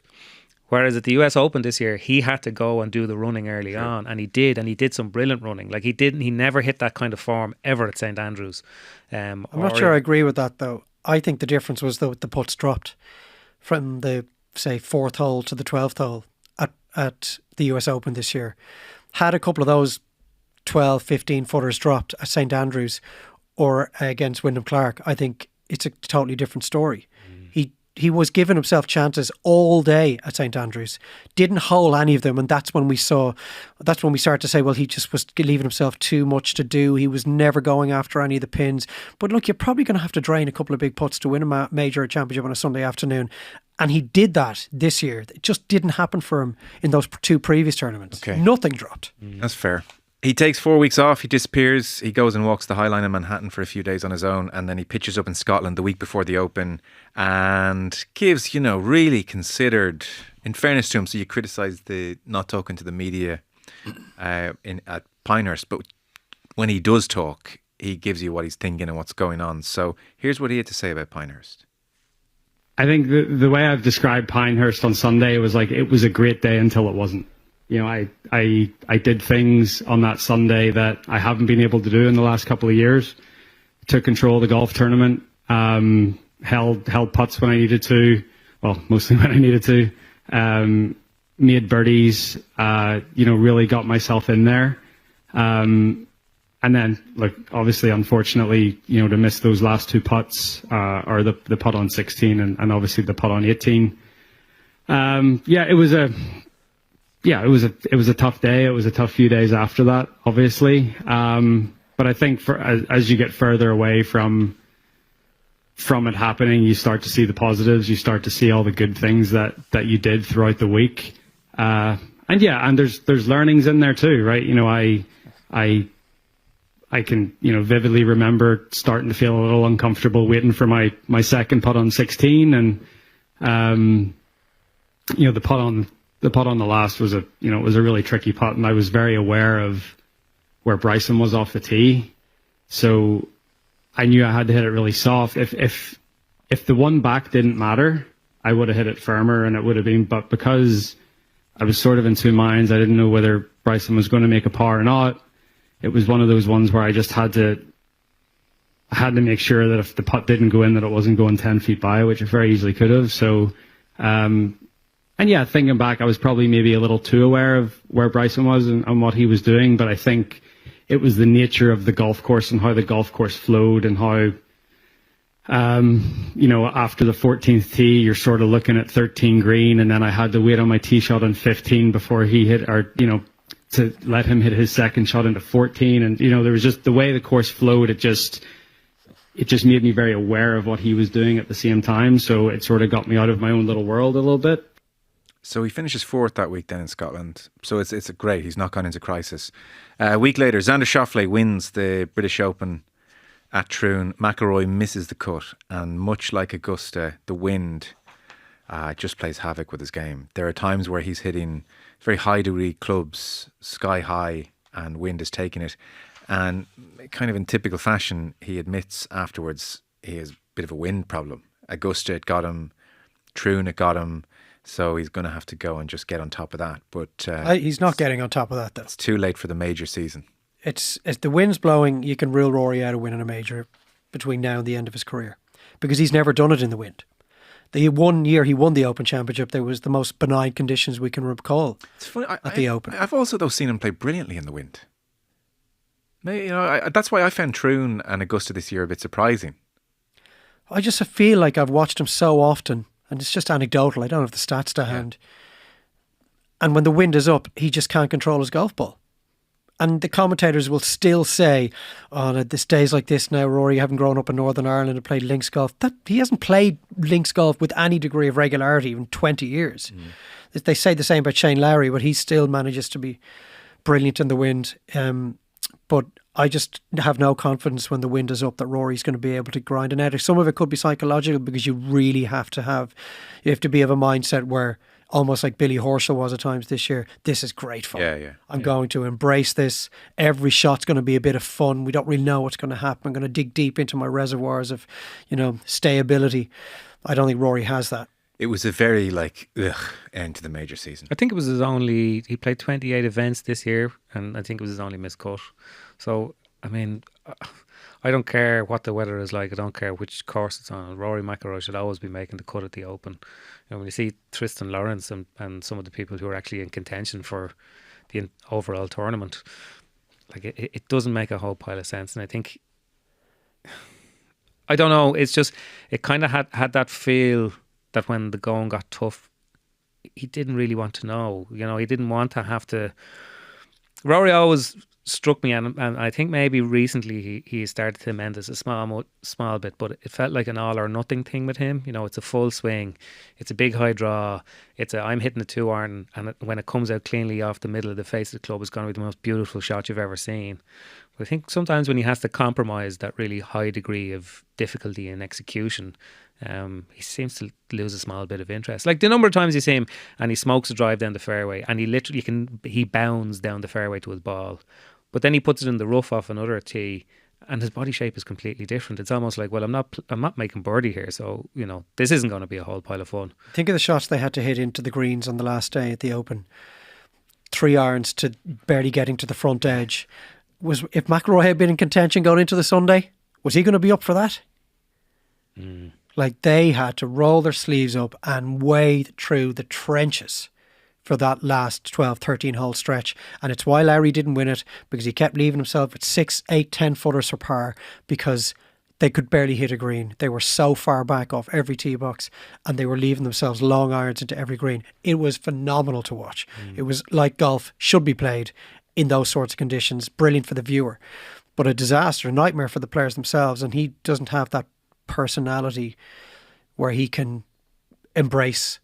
Whereas at the US Open this year, he had to go and do the running early on, and he did some brilliant running. Like, he never hit that kind of form ever at St Andrews. I'm
not sure I agree with that though. I think the difference was the putts dropped from the, say, 4th hole to the 12th hole at the US Open this year. Had a couple of those 12, 15 footers dropped at St Andrews or against Wyndham Clark, I think it's a totally different story. he was giving himself chances all day at St Andrews, didn't hole any of them, and that's when we started to say, well, he just was leaving himself too much to do. He was never going after any of the pins. But look, you're probably going to have to drain a couple of big putts to win a major championship on a Sunday afternoon. And he did that this year. It just didn't happen for him in those 2 previous tournaments.
Okay.
Nothing dropped.
That's fair. He takes 4 weeks off, he disappears, he goes and walks the High Line in Manhattan for a few days on his own, and then he pitches up in Scotland the week before the Open and gives, really considered, in fairness to him, so you criticise the not talking to the media at Pinehurst, but when he does talk, he gives you what he's thinking and what's going on. So here's what he had to say about Pinehurst.
I think the way I've described Pinehurst on Sunday was like, it was a great day until it wasn't. I did things on that Sunday that I haven't been able to do in the last couple of years. Took control of the golf tournament, held putts when I needed to, well, mostly when I needed to, made birdies, really got myself in there. And then, obviously, unfortunately, to miss those last 2 putts, or the putt on 16 and obviously the putt on 18. It was a tough day. It was a tough few days after that, obviously. But I think as you get further away from it happening, you start to see the positives. You start to see all the good things that you did throughout the week. And there's learnings in there too, right? I can, vividly remember starting to feel a little uncomfortable waiting for my second putt on 16, and the putt on the last was a really tricky putt, and I was very aware of where Bryson was off the tee, so I knew I had to hit it really soft. If the one back didn't matter, I would have hit it firmer, and it would have been. But because I was sort of in 2 minds, I didn't know whether Bryson was going to make a par or not. It was one of those ones where I just had to make sure that if the putt didn't go in, that it wasn't going 10 feet by, which it very easily could have. So, thinking back, I was probably maybe a little too aware of where Bryson was and what he was doing. But I think it was the nature of the golf course and how the golf course flowed, and how, after the 14th tee, you're sort of looking at 13 green, and then I had to wait on my tee shot on 15 before he hit, to let him hit his second shot into 14. And, there was just the way the course flowed. It just made me very aware of what he was doing at the same time. So it sort of got me out of my own little world a little bit.
So he finishes 4th that week then in Scotland. So it's great. He's not gone into crisis. A week later, Xander Schauffele wins the British Open at Troon. McIlroy misses the cut, and much like Augusta, the wind just plays havoc with his game. There are times where he's hitting very high degree clubs, sky high, and wind is taking it. And kind of in typical fashion, he admits afterwards he has a bit of a wind problem. Augusta, it got him. Troon, it got him. So he's going to have to go and just get on top of that. But
he's not getting on top of that, though.
It's too late for the major season.
It's the wind's blowing, you can rule Rory out of winning a major between now and the end of his career, because he's never done it in the wind. The 1 year he won the Open Championship, there was the most benign conditions we can recall. It's funny, at the Open.
I've also though seen him play brilliantly in the wind. Maybe, that's why I found Troon and Augusta this year a bit surprising.
I just feel like I've watched him so often, and it's just anecdotal. I don't have the stats to hand. And when the wind is up, he just can't control his golf ball. And the commentators will still say, this days like this now, Rory, you haven't grown up in Northern Ireland and played links golf. That he hasn't played links golf with any degree of regularity in 20 years. They say the same about Shane Lowry, but he still manages to be brilliant in the wind. But I just have no confidence when the wind is up that Rory's going to be able to grind an edge. Some of it could be psychological, because you really have to be of a mindset where, almost like Billy Horschel was at times this year, this is great fun. I'm going to embrace this. Every shot's going to be a bit of fun. We don't really know what's going to happen. I'm going to dig deep into my reservoirs of, stayability. I don't think Rory has that.
It was a very end to the major season.
I think it was he played 28 events this year, and I think it was his only missed cut. So, I mean, I don't care what the weather is like. I don't care which course it's on. Rory McIlroy should always be making the cut at the Open. When you see Tristan Lawrence and some of the people who are actually in contention for the overall tournament, it doesn't make a whole pile of sense. And I think, I don't know, it's just, it kind of had that feel that when the going got tough, he didn't really want to know. You know, he didn't want to have to. Rory always struck me, and I think maybe recently he started to mend this a small bit, but it felt like an all or nothing thing with him. You know, it's a full swing, it's a big high draw, I'm hitting a 2-iron, and when it comes out cleanly off the middle of the face of the club, it's going to be the most beautiful shot you've ever seen. But I think sometimes when he has to compromise that really high degree of difficulty in execution, he seems to lose a small bit of interest. Like the number of times you see him and he smokes a drive down the fairway, and he bounds down the fairway to his ball, but then he puts it in the rough off another tee, and his body shape is completely different. It's almost like, well, I'm not making birdie here, so you know this isn't going to be a whole pile of fun.
Think of the shots they had to hit into the greens on the last day at the Open. 3 irons to barely getting to the front edge. If McIlroy had been in contention going into the Sunday, was he going to be up for that? Like, they had to roll their sleeves up and wade through the trenches for that last 12, 13 hole stretch. And it's why Larry didn't win it, because he kept leaving himself with 6, 8, 10 footers for par, because they could barely hit a green. They were so far back off every tee box, and they were leaving themselves long irons into every green. It was phenomenal to watch. It was like golf should be played in those sorts of conditions. Brilliant for the viewer, but a disaster, a nightmare for the players themselves. And he doesn't have that personality where he can embrace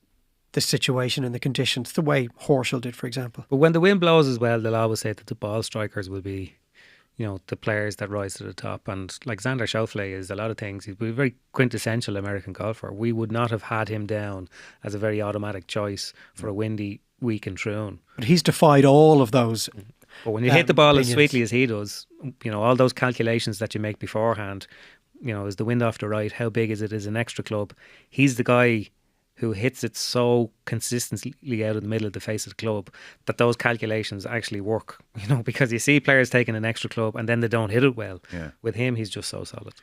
the situation and the conditions the way Horschel did, for example.
But when the wind blows as well, they'll always say that the ball strikers will be, you know, the players that rise to the top. And like Xander Schauffele is a lot of things. He's a very quintessential American golfer. We would not have had him down as a very automatic choice for a windy week in Troon.
But he's defied all of those.
But when you hit the ball
opinions.
as sweetly as he does, you know, all those calculations that you make beforehand, you know, is the wind off the right? How big is it? Is an extra club? He's the guy who hits it so consistently out of the middle of the face of the club that those calculations actually work, you know, because you see players taking an extra club and then they don't hit it well.
Yeah.
With him, he's just so solid.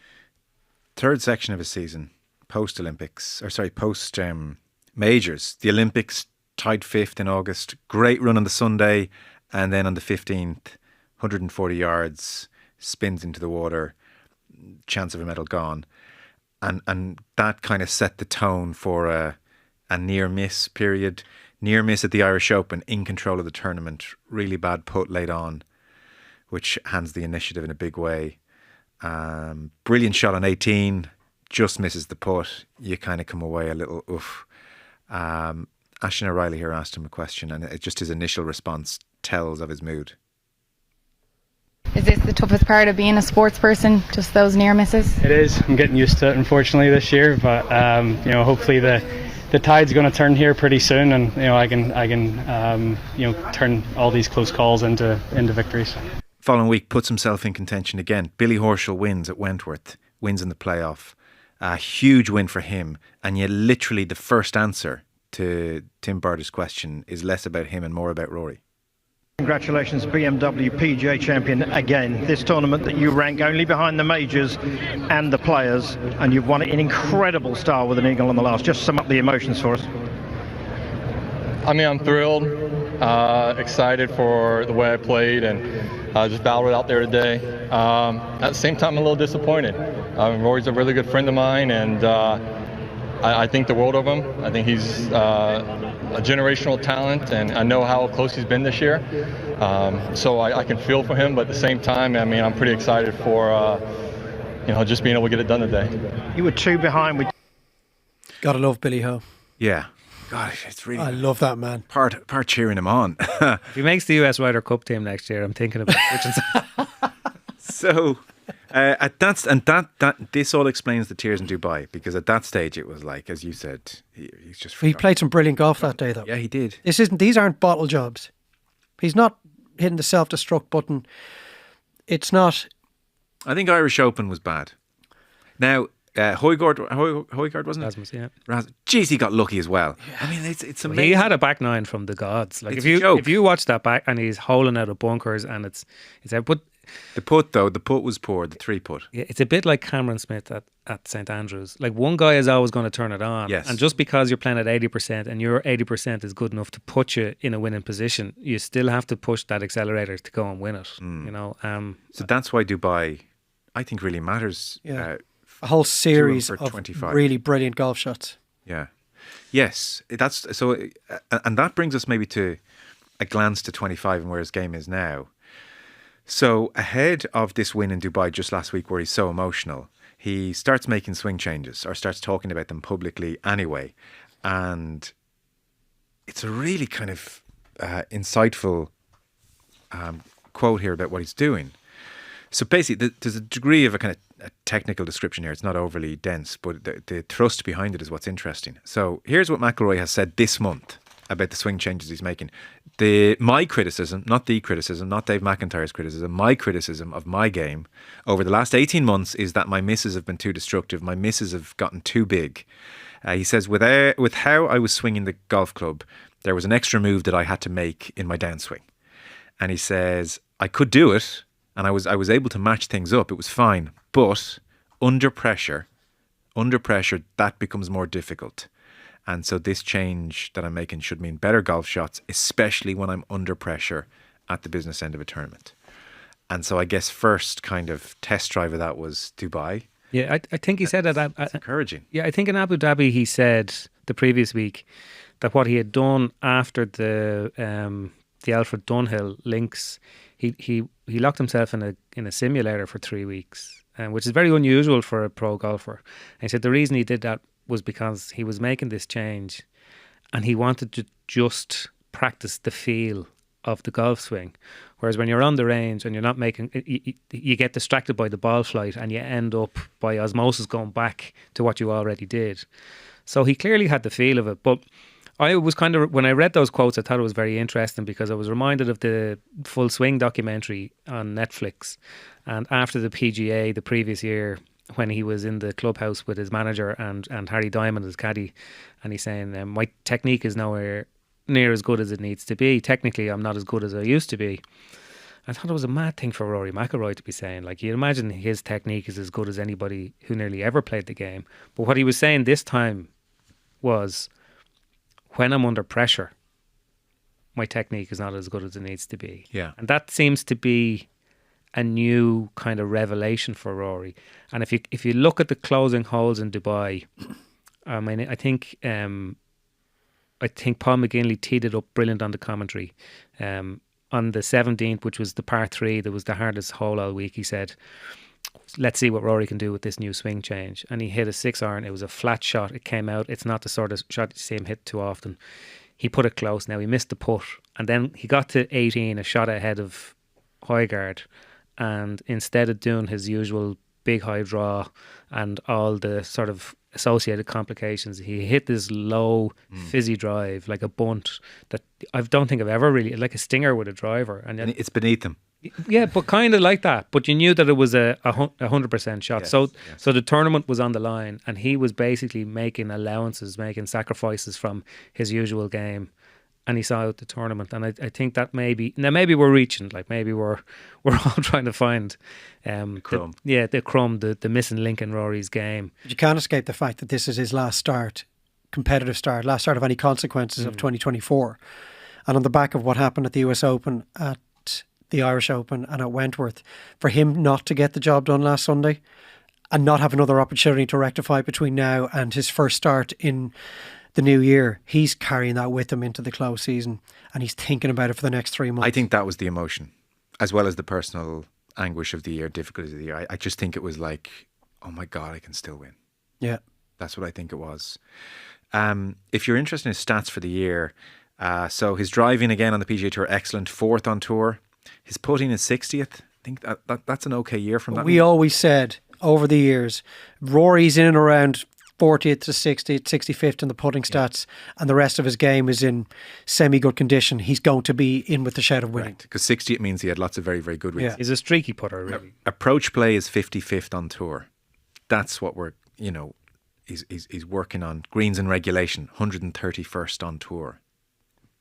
Third section of his season, post majors. The Olympics, tied 5th in August. Great run on the Sunday, and then on the 15th, 140 yards, spins into the water, chance of a medal gone. And that kind of set the tone for a near miss period. Near miss at the Irish Open, in control of the tournament. Really bad putt late on, which hands the initiative in a big way. Brilliant shot on 18, just misses the putt. You kind of come away a little oof. Ashton O'Reilly here asked him a question, and just his initial response tells of his mood.
Is this the toughest part of being a sports person, just those near misses?
It is. I'm getting used to it, unfortunately, this year. But you know, hopefully the tide's going to turn here pretty soon, and you know, I can you know, turn all these close calls into victories.
Following week puts himself in contention again. Billy Horschel wins at Wentworth, wins in the playoff. A huge win for him, and yet literally the first answer to Tim Barter's question is less about him and more about Rory.
Congratulations, BMW PGA champion again. This tournament that you rank only behind the majors and the players, and you've won it in incredible style with an eagle on the last. Just sum up the emotions for us.
I mean, I'm thrilled, excited for the way I played, and just battled it out there today. At the same time, I'm a little disappointed. Rory's a really good friend of mine, and I think the world of him. I think he's a generational talent, and I know how close he's been this year. So I can feel for him, but at the same time, I mean, I'm pretty excited for you know, just being able to get it done today.
You were 2 behind with.
Gotta love Billy Ho.
Yeah. God, it's really.
I love that man.
Part cheering him on.
If he makes the US Ryder Cup team next year, I'm thinking about switching.
So, this all explains the tears in Dubai, because at that stage it was like, as you said, he's just.
He played some brilliant golf that day, though.
Yeah, he did.
These aren't bottle jobs. He's not hitting the self-destruct button. It's not.
I think Irish Open was bad. Now, Højgaard wasn't it?
Rasmus, yeah.
Jeez, he got lucky as well. Yeah. I mean, it's amazing.
He had a back nine from the gods. Like
it's
if you watch that back, and he's holing out of bunkers, and it's out. But
the putt was poor. The 3 putt.
Yeah, it's a bit like Cameron Smith at St Andrews. Like, one guy is always going to turn it on.
Yes.
And just because you're playing at 80% and your 80% is good enough to put you in a winning position, you still have to push that accelerator to go and win it. You know.
So that's why Dubai, I think, really matters.
Yeah. A whole series of
25.
really brilliant golf shots.
Yeah. Yes, that's so, and that brings us maybe to a glance to 25 and where his game is now. So ahead of this win in Dubai just last week, where he's so emotional, he starts making swing changes or starts talking about them publicly anyway, and it's a really kind of insightful quote here about what he's doing. So basically, there's a degree of a kind of a technical description here. It's not overly dense, but the thrust behind it is what's interesting. So here's what McIlroy has said this month about the swing changes he's making. My criticism, not the criticism, not Dave McIntyre's criticism, my criticism of my game over the last 18 months is that my misses have been too destructive. My misses have gotten too big. He says, with how I was swinging the golf club, there was an extra move that I had to make in my downswing. And he says, I could do it, and I was able to match things up. It was fine. But under pressure, that becomes more difficult. And so this change that I'm making should mean better golf shots, especially when I'm under pressure at the business end of a tournament. And so I guess first kind of test drive of that was Dubai.
Yeah, I think he said that.
That's encouraging.
Yeah, I think in Abu Dhabi he said the previous week that what he had done after the Alfred Dunhill links, he locked himself in a simulator for 3 weeks, which is very unusual for a pro golfer. And he said the reason he did that was because he was making this change and he wanted to just practice the feel of the golf swing. Whereas when you're on the range and you're not making, you get distracted by the ball flight and you end up by osmosis going back to what you already did. So he clearly had the feel of it. But I was kind of, when I read those quotes, I thought it was very interesting because I was reminded of the Full Swing documentary on Netflix. And after the PGA the previous year, when he was in the clubhouse with his manager and Harry Diamond, his caddy, and he's saying, my technique is nowhere near as good as it needs to be. Technically, I'm not as good as I used to be. I thought it was a mad thing for Rory McIlroy to be saying. Like, you imagine his technique is as good as anybody who nearly ever played the game. But what he was saying this time was, when I'm under pressure, my technique is not as good as it needs to be.
Yeah.
And that seems to be a new kind of revelation for Rory. And if you look at the closing holes in Dubai, I mean, I think Paul McGinley teed it up brilliant on the commentary. On the 17th, which was the par 3, that was the hardest hole all week, he said, let's see what Rory can do with this new swing change. And he hit a 6-iron. It was a flat shot. It came out. It's not the sort of shot you see him hit too often. He put it close. Now, he missed the putt. And then he got to 18, a shot ahead of Højgaard. And instead of doing his usual big high draw and all the sort of associated complications, he hit this low fizzy drive like a bunt that I don't think I've ever really, like a stinger with a driver. And
it's beneath him.
Yeah, but kind of like that. But you knew that it was a 100% shot.
Yes,
So the tournament was on the line and he was basically making allowances, making sacrifices from his usual game. And he saw out the tournament, and I think that maybe we're reaching, like maybe we're all trying to find
the crumb.
The missing link in Rory's game.
But you can't escape the fact that this is his last competitive start of any consequences of 2024. And on the back of what happened at the US Open, at the Irish Open and at Wentworth, for him not to get the job done last Sunday and not have another opportunity to rectify between now and his first start in the new year, he's carrying that with him into the close season and he's thinking about it for the next 3 months.
I think that was the emotion, as well as the personal anguish of the year, difficulties of the year. I just think it was like, oh my God, I can still win.
Yeah.
That's what I think it was. If you're interested in his stats for the year, so his driving again on the PGA Tour, excellent, 4th on tour. His putting is 60th. I think that's an okay year from that.
We always said over the years, Rory's in and around 40th to 60th, 65th in the putting stats, and the rest of his game is in semi-good condition. He's going to be in with the shout of winning.
Because 60th means he had lots of very, very good weeks.
He's a streaky putter, really.
Approach play is 55th on tour. That's what we're, he's working on. Greens and regulation, 131st on tour.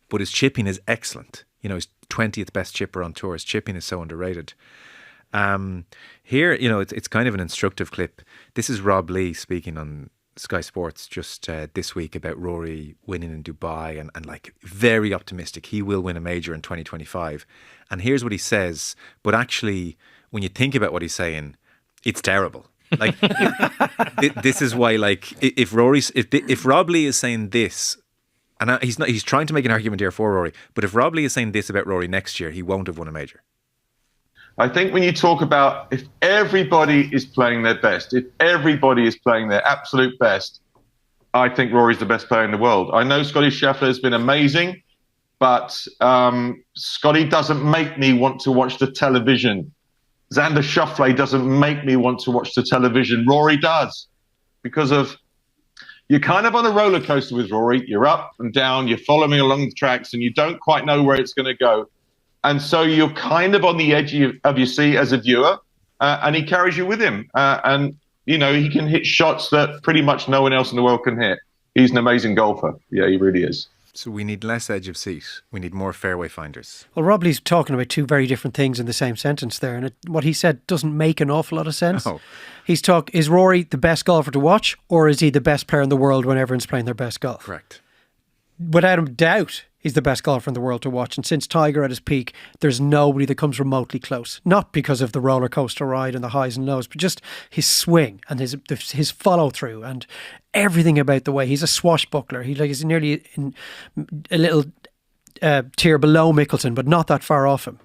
But his chipping is excellent. He's 20th best chipper on tour. His chipping is so underrated. Here, it's kind of an instructive clip. This is Rob Lee speaking on Sky Sports just this week about Rory winning in Dubai and like very optimistic. He will win a major in 2025. And here's what he says. But actually, when you think about what he's saying, it's terrible. Like, this is why, like, if Rob Lee is saying this, and he's trying to make an argument here for Rory, but if Rob Lee is saying this about Rory next year, he won't have won a major.
I think when you talk about if everybody is playing their best, if everybody is playing their absolute best, I think Rory's the best player in the world. I know Scotty Scheffler has been amazing, but Scotty doesn't make me want to watch the television. Xander Schauffele doesn't make me want to watch the television. Rory does, because of you're kind of on a roller coaster with Rory. You're up and down. You're following along the tracks, and you don't quite know where it's going to go. And so you're kind of on the edge of your seat as a viewer, and he carries you with him. And, you know, he can hit shots that pretty much no one else in the world can hit. He's an amazing golfer. Yeah, he really is.
So we need less edge of seat. We need more fairway finders.
Well, Rob Lee's talking about two very different things in the same sentence there, and what he said doesn't make an awful lot of sense.
No.
Is Rory the best golfer to watch, or is he the best player in the world when everyone's playing their best golf?
Correct.
Without a doubt, he's the best golfer in the world to watch. And since Tiger at his peak, there's nobody that comes remotely close. Not because of the roller coaster ride and the highs and lows, but just his swing and his follow through and everything about the way he's a swashbuckler. He's nearly a little tier below Mickelson, but not that far off him.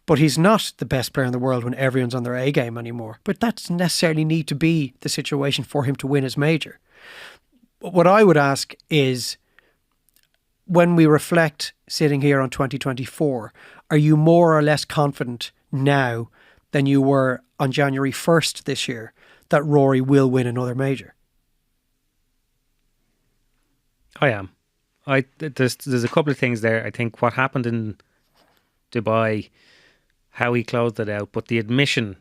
But he's not the best player in the world when everyone's on their A game anymore. But that doesn't necessarily need to be the situation for him to win his major. But what I would ask is, when we reflect sitting here on 2024, are you more or less confident now than you were on January 1st this year that Rory will win another major?
I am. There's a couple of things there. I think what happened in Dubai, how he closed it out, but the admission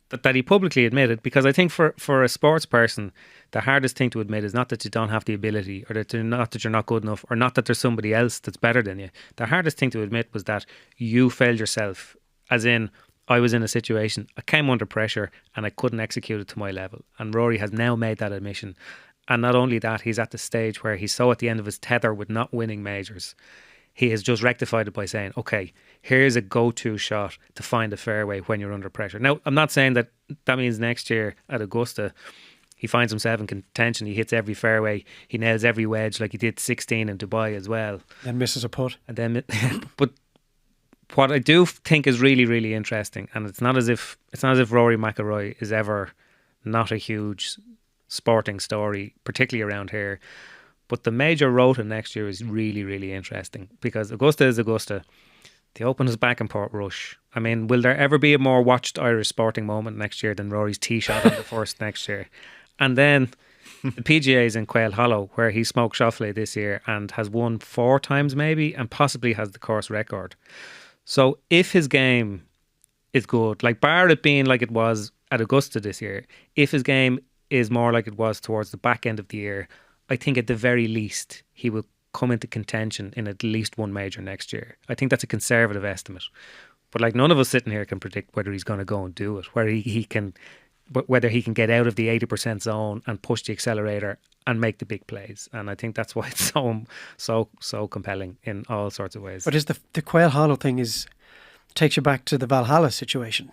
that he publicly admitted, because I think for a sports person, the hardest thing to admit is not that you don't have the ability, or that you're not good enough, or not that there's somebody else that's better than you. The hardest thing to admit was that you failed yourself, as in, I was in a situation, I came under pressure and I couldn't execute it to my level. And Rory has now made that admission. And not only that, he's at the stage where he's so at the end of his tether with not winning majors. He has just rectified it by saying, okay, here's a go-to shot to find a fairway when you're under pressure. Now, I'm not saying that means next year at Augusta, he finds himself in contention. He hits every fairway. He nails every wedge like he did 16 in Dubai as well.
Then misses a putt.
And then, but what I do think is really, really interesting, and it's not as if Rory McIlroy is ever not a huge sporting story, particularly around here. But the major rota next year is really, really interesting, because Augusta is Augusta. The Open is back in Portrush. I mean, will there ever be a more watched Irish sporting moment next year than Rory's tee shot on the first next year? And then the PGA is in Quail Hollow, where he smoked Schauffele this year and has won 4 times maybe, and possibly has the course record. So if his game is good, like bar it being like it was at Augusta this year, if his game is more like it was towards the back end of the year, I think at the very least he will come into contention in at least one major next year. I think that's a conservative estimate. But like, none of us sitting here can predict whether he's going to go and do it, whether he can get out of the 80% zone and push the accelerator and make the big plays. And I think that's why it's so compelling in all sorts of ways.
But is the Quail Hollow thing takes you back to the Valhalla situation.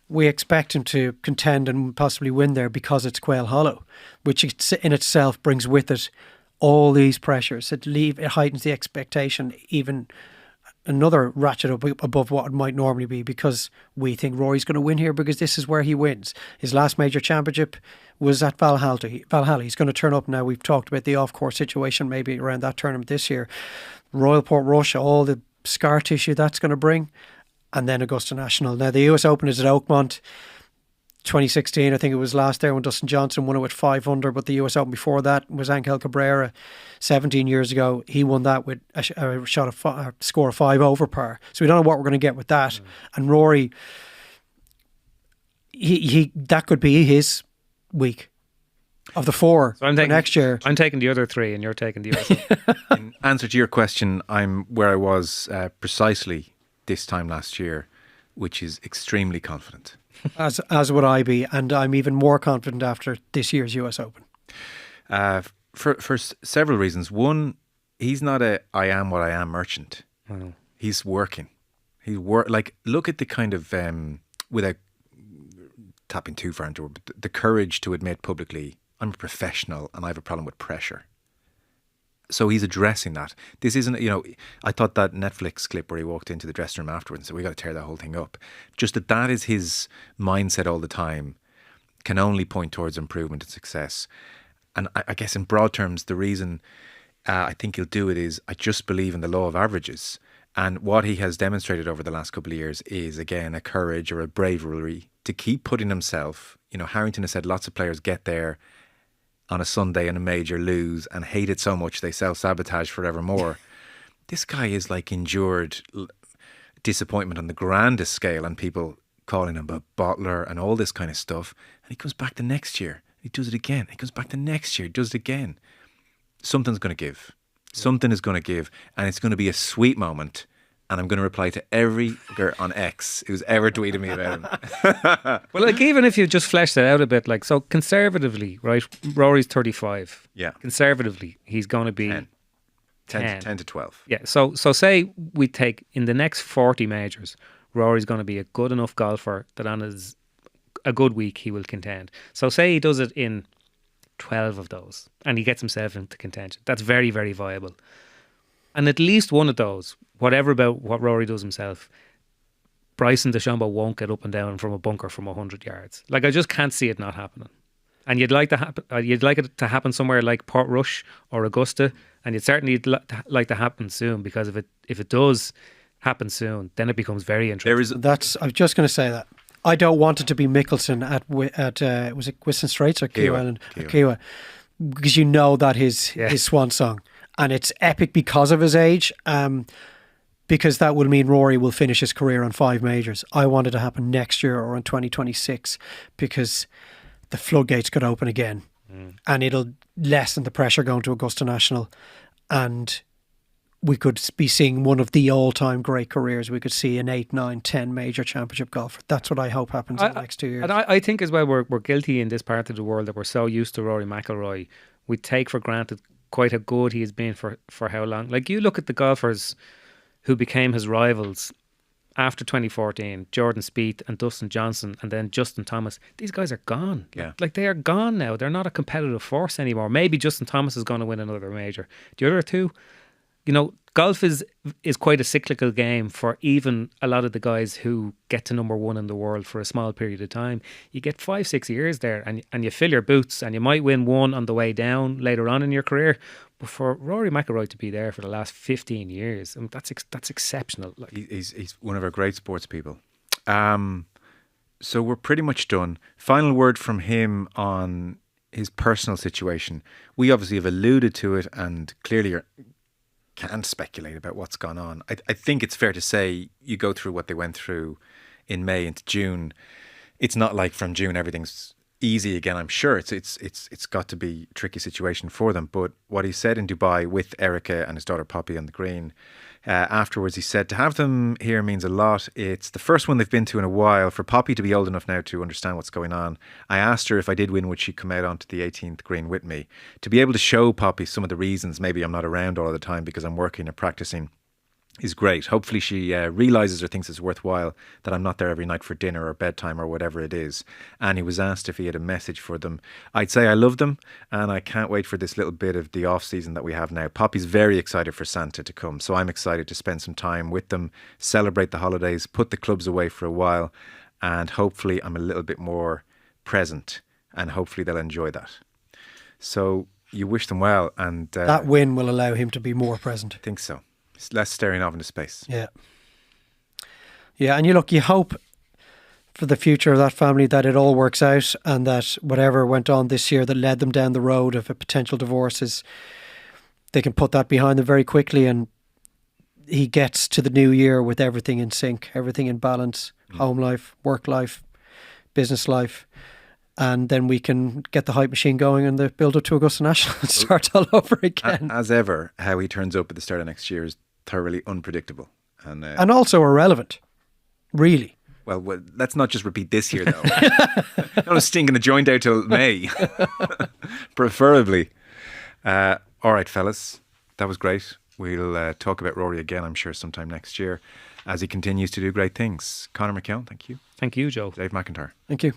We expect him to contend and possibly win there because it's Quail Hollow, which in itself brings with it all these pressures. It heightens the expectation even another ratchet up above what it might normally be, because we think Rory's going to win here because this is where he wins. His last major championship was at Valhalla. He's going to turn up now. We've talked about the off-course situation maybe around that tournament this year. Royal Portrush, all the scar tissue that's going to bring, and then Augusta National. Now, the US Open is at Oakmont. 2016, I think it was last there when Dustin Johnson won it with 5 under, but the US Open before that was Angel Cabrera 17 years ago. He won that with a score of 5 over par. So we don't know what we're going to get with that. And Rory, he that could be his week of the 4 for next year.
I'm taking the other 3 and you're taking the other.
In answer to your question, I'm where I was precisely this time last year, which is extremely confident.
As would I be, and I'm even more confident after this year's US Open.
For several reasons. One, he's not a I am what I am merchant.
Mm.
He's working. Look at the kind of without tapping too far into it, but the courage to admit publicly, I'm a professional and I have a problem with pressure. So he's addressing that. This isn't, I thought that Netflix clip where he walked into the dressing room afterwards and said, we got to tear that whole thing up. Just that is his mindset all the time, can only point towards improvement and success. And I guess in broad terms, the reason I think he'll do it is I just believe in the law of averages. And what he has demonstrated over the last couple of years is, again, a courage or a bravery to keep putting himself. Harrington has said lots of players get there on a Sunday in a major, lose and hate it so much they self-sabotage forevermore. This guy is endured disappointment on the grandest scale and people calling him a bottler and all this kind of stuff. And he comes back the next year. He does it again. He comes back the next year. He does it again. Something's going to give. Something is going to give. And it's going to be a sweet moment. And I'm going to reply to every girl on X who's ever tweeted me about him.
Well, even if you just flesh that out a bit, so conservatively, right? Rory's 35.
Yeah.
Conservatively, he's going to be
10 to 12.
Yeah. So say we take in the next 40 majors, Rory's going to be a good enough golfer that on a good week he will contend. So say he does it in 12 of those and he gets himself into contention. That's very, very viable. And at least one of those, whatever about what Rory does himself, Bryson DeChambeau won't get up and down from a bunker from 100 yards. I just can't see it not happening. And you'd like it to happen somewhere like Portrush or Augusta, and you'd certainly like to happen soon, because if it does happen soon, then it becomes very interesting.
I was just going to say that. I don't want it to be Mickelson at was it Whiston Straits or Kiawah Island? Kiawah. Because that his swan song. And it's epic because of his age, because that will mean Rory will finish his career on 5 majors. I want it to happen next year or in 2026, because the floodgates could open again and it'll lessen the pressure going to Augusta National, and we could be seeing one of the all-time great careers. We could see an 8, 9, 10 major championship golfer. That's what I hope happens in the next 2 years.
And I think as well, we're guilty in this part of the world that we're so used to Rory McIlroy. We take for granted quite how good he has been for how long. You look at the golfers who became his rivals after 2014, Jordan Spieth and Dustin Johnson and then Justin Thomas. These guys are gone.
Yeah.
They are gone now. They're not a competitive force anymore. Maybe Justin Thomas is going to win another major. The other two, golf is quite a cyclical game for even a lot of the guys who get to number one in the world for a small period of time. You get 5-6 years there and you fill your boots, and you might win one on the way down later on in your career. But for Rory McIlroy to be there for the last 15 years, that's exceptional.
He's one of our great sports people. So we're pretty much done. Final word from him on his personal situation. We obviously have alluded to it, and clearly can't speculate about what's gone on. I think it's fair to say you go through what they went through in May into June. It's not like from June everything's easy again. I'm sure it's got to be a tricky situation for them. But what he said in Dubai with Erica and his daughter Poppy on the green, afterwards he said to have them here means a lot. It's the first one they've been to in a while. For Poppy to be old enough now to understand what's going on, I asked her if I did win, would she come out onto the 18th green with me? To be able to show Poppy some of the reasons maybe I'm not around all the time because I'm working or practicing is great. Hopefully she realises or thinks it's worthwhile that I'm not there every night for dinner or bedtime or whatever it is. And he was asked if he had a message for them. I'd say I love them and I can't wait for this little bit of the off season that we have now. Poppy's very excited for Santa to come, so I'm excited to spend some time with them, celebrate the holidays, put the clubs away for a while, and hopefully I'm a little bit more present and hopefully they'll enjoy that. So you wish them well, and
that win will allow him to be more present.
I think so. Less staring off into space.
Yeah. And you hope for the future of that family that it all works out, and that whatever went on this year that led them down the road of a potential divorce, they can put that behind them very quickly, and he gets to the new year with everything in sync, everything in balance, home life, work life, business life. And then we can get the hype machine going and the build up to Augusta National and start all over again.
As ever, how he turns up at the start of next year is thoroughly unpredictable. And
also irrelevant, really.
Well, let's not just repeat this year, though. Not stinking the joint out till May. Preferably. All right, fellas. That was great. We'll talk about Rory again, I'm sure, sometime next year as he continues to do great things. Conor McKeon, thank you.
Thank you, Joe.
Dave McIntyre.
Thank you.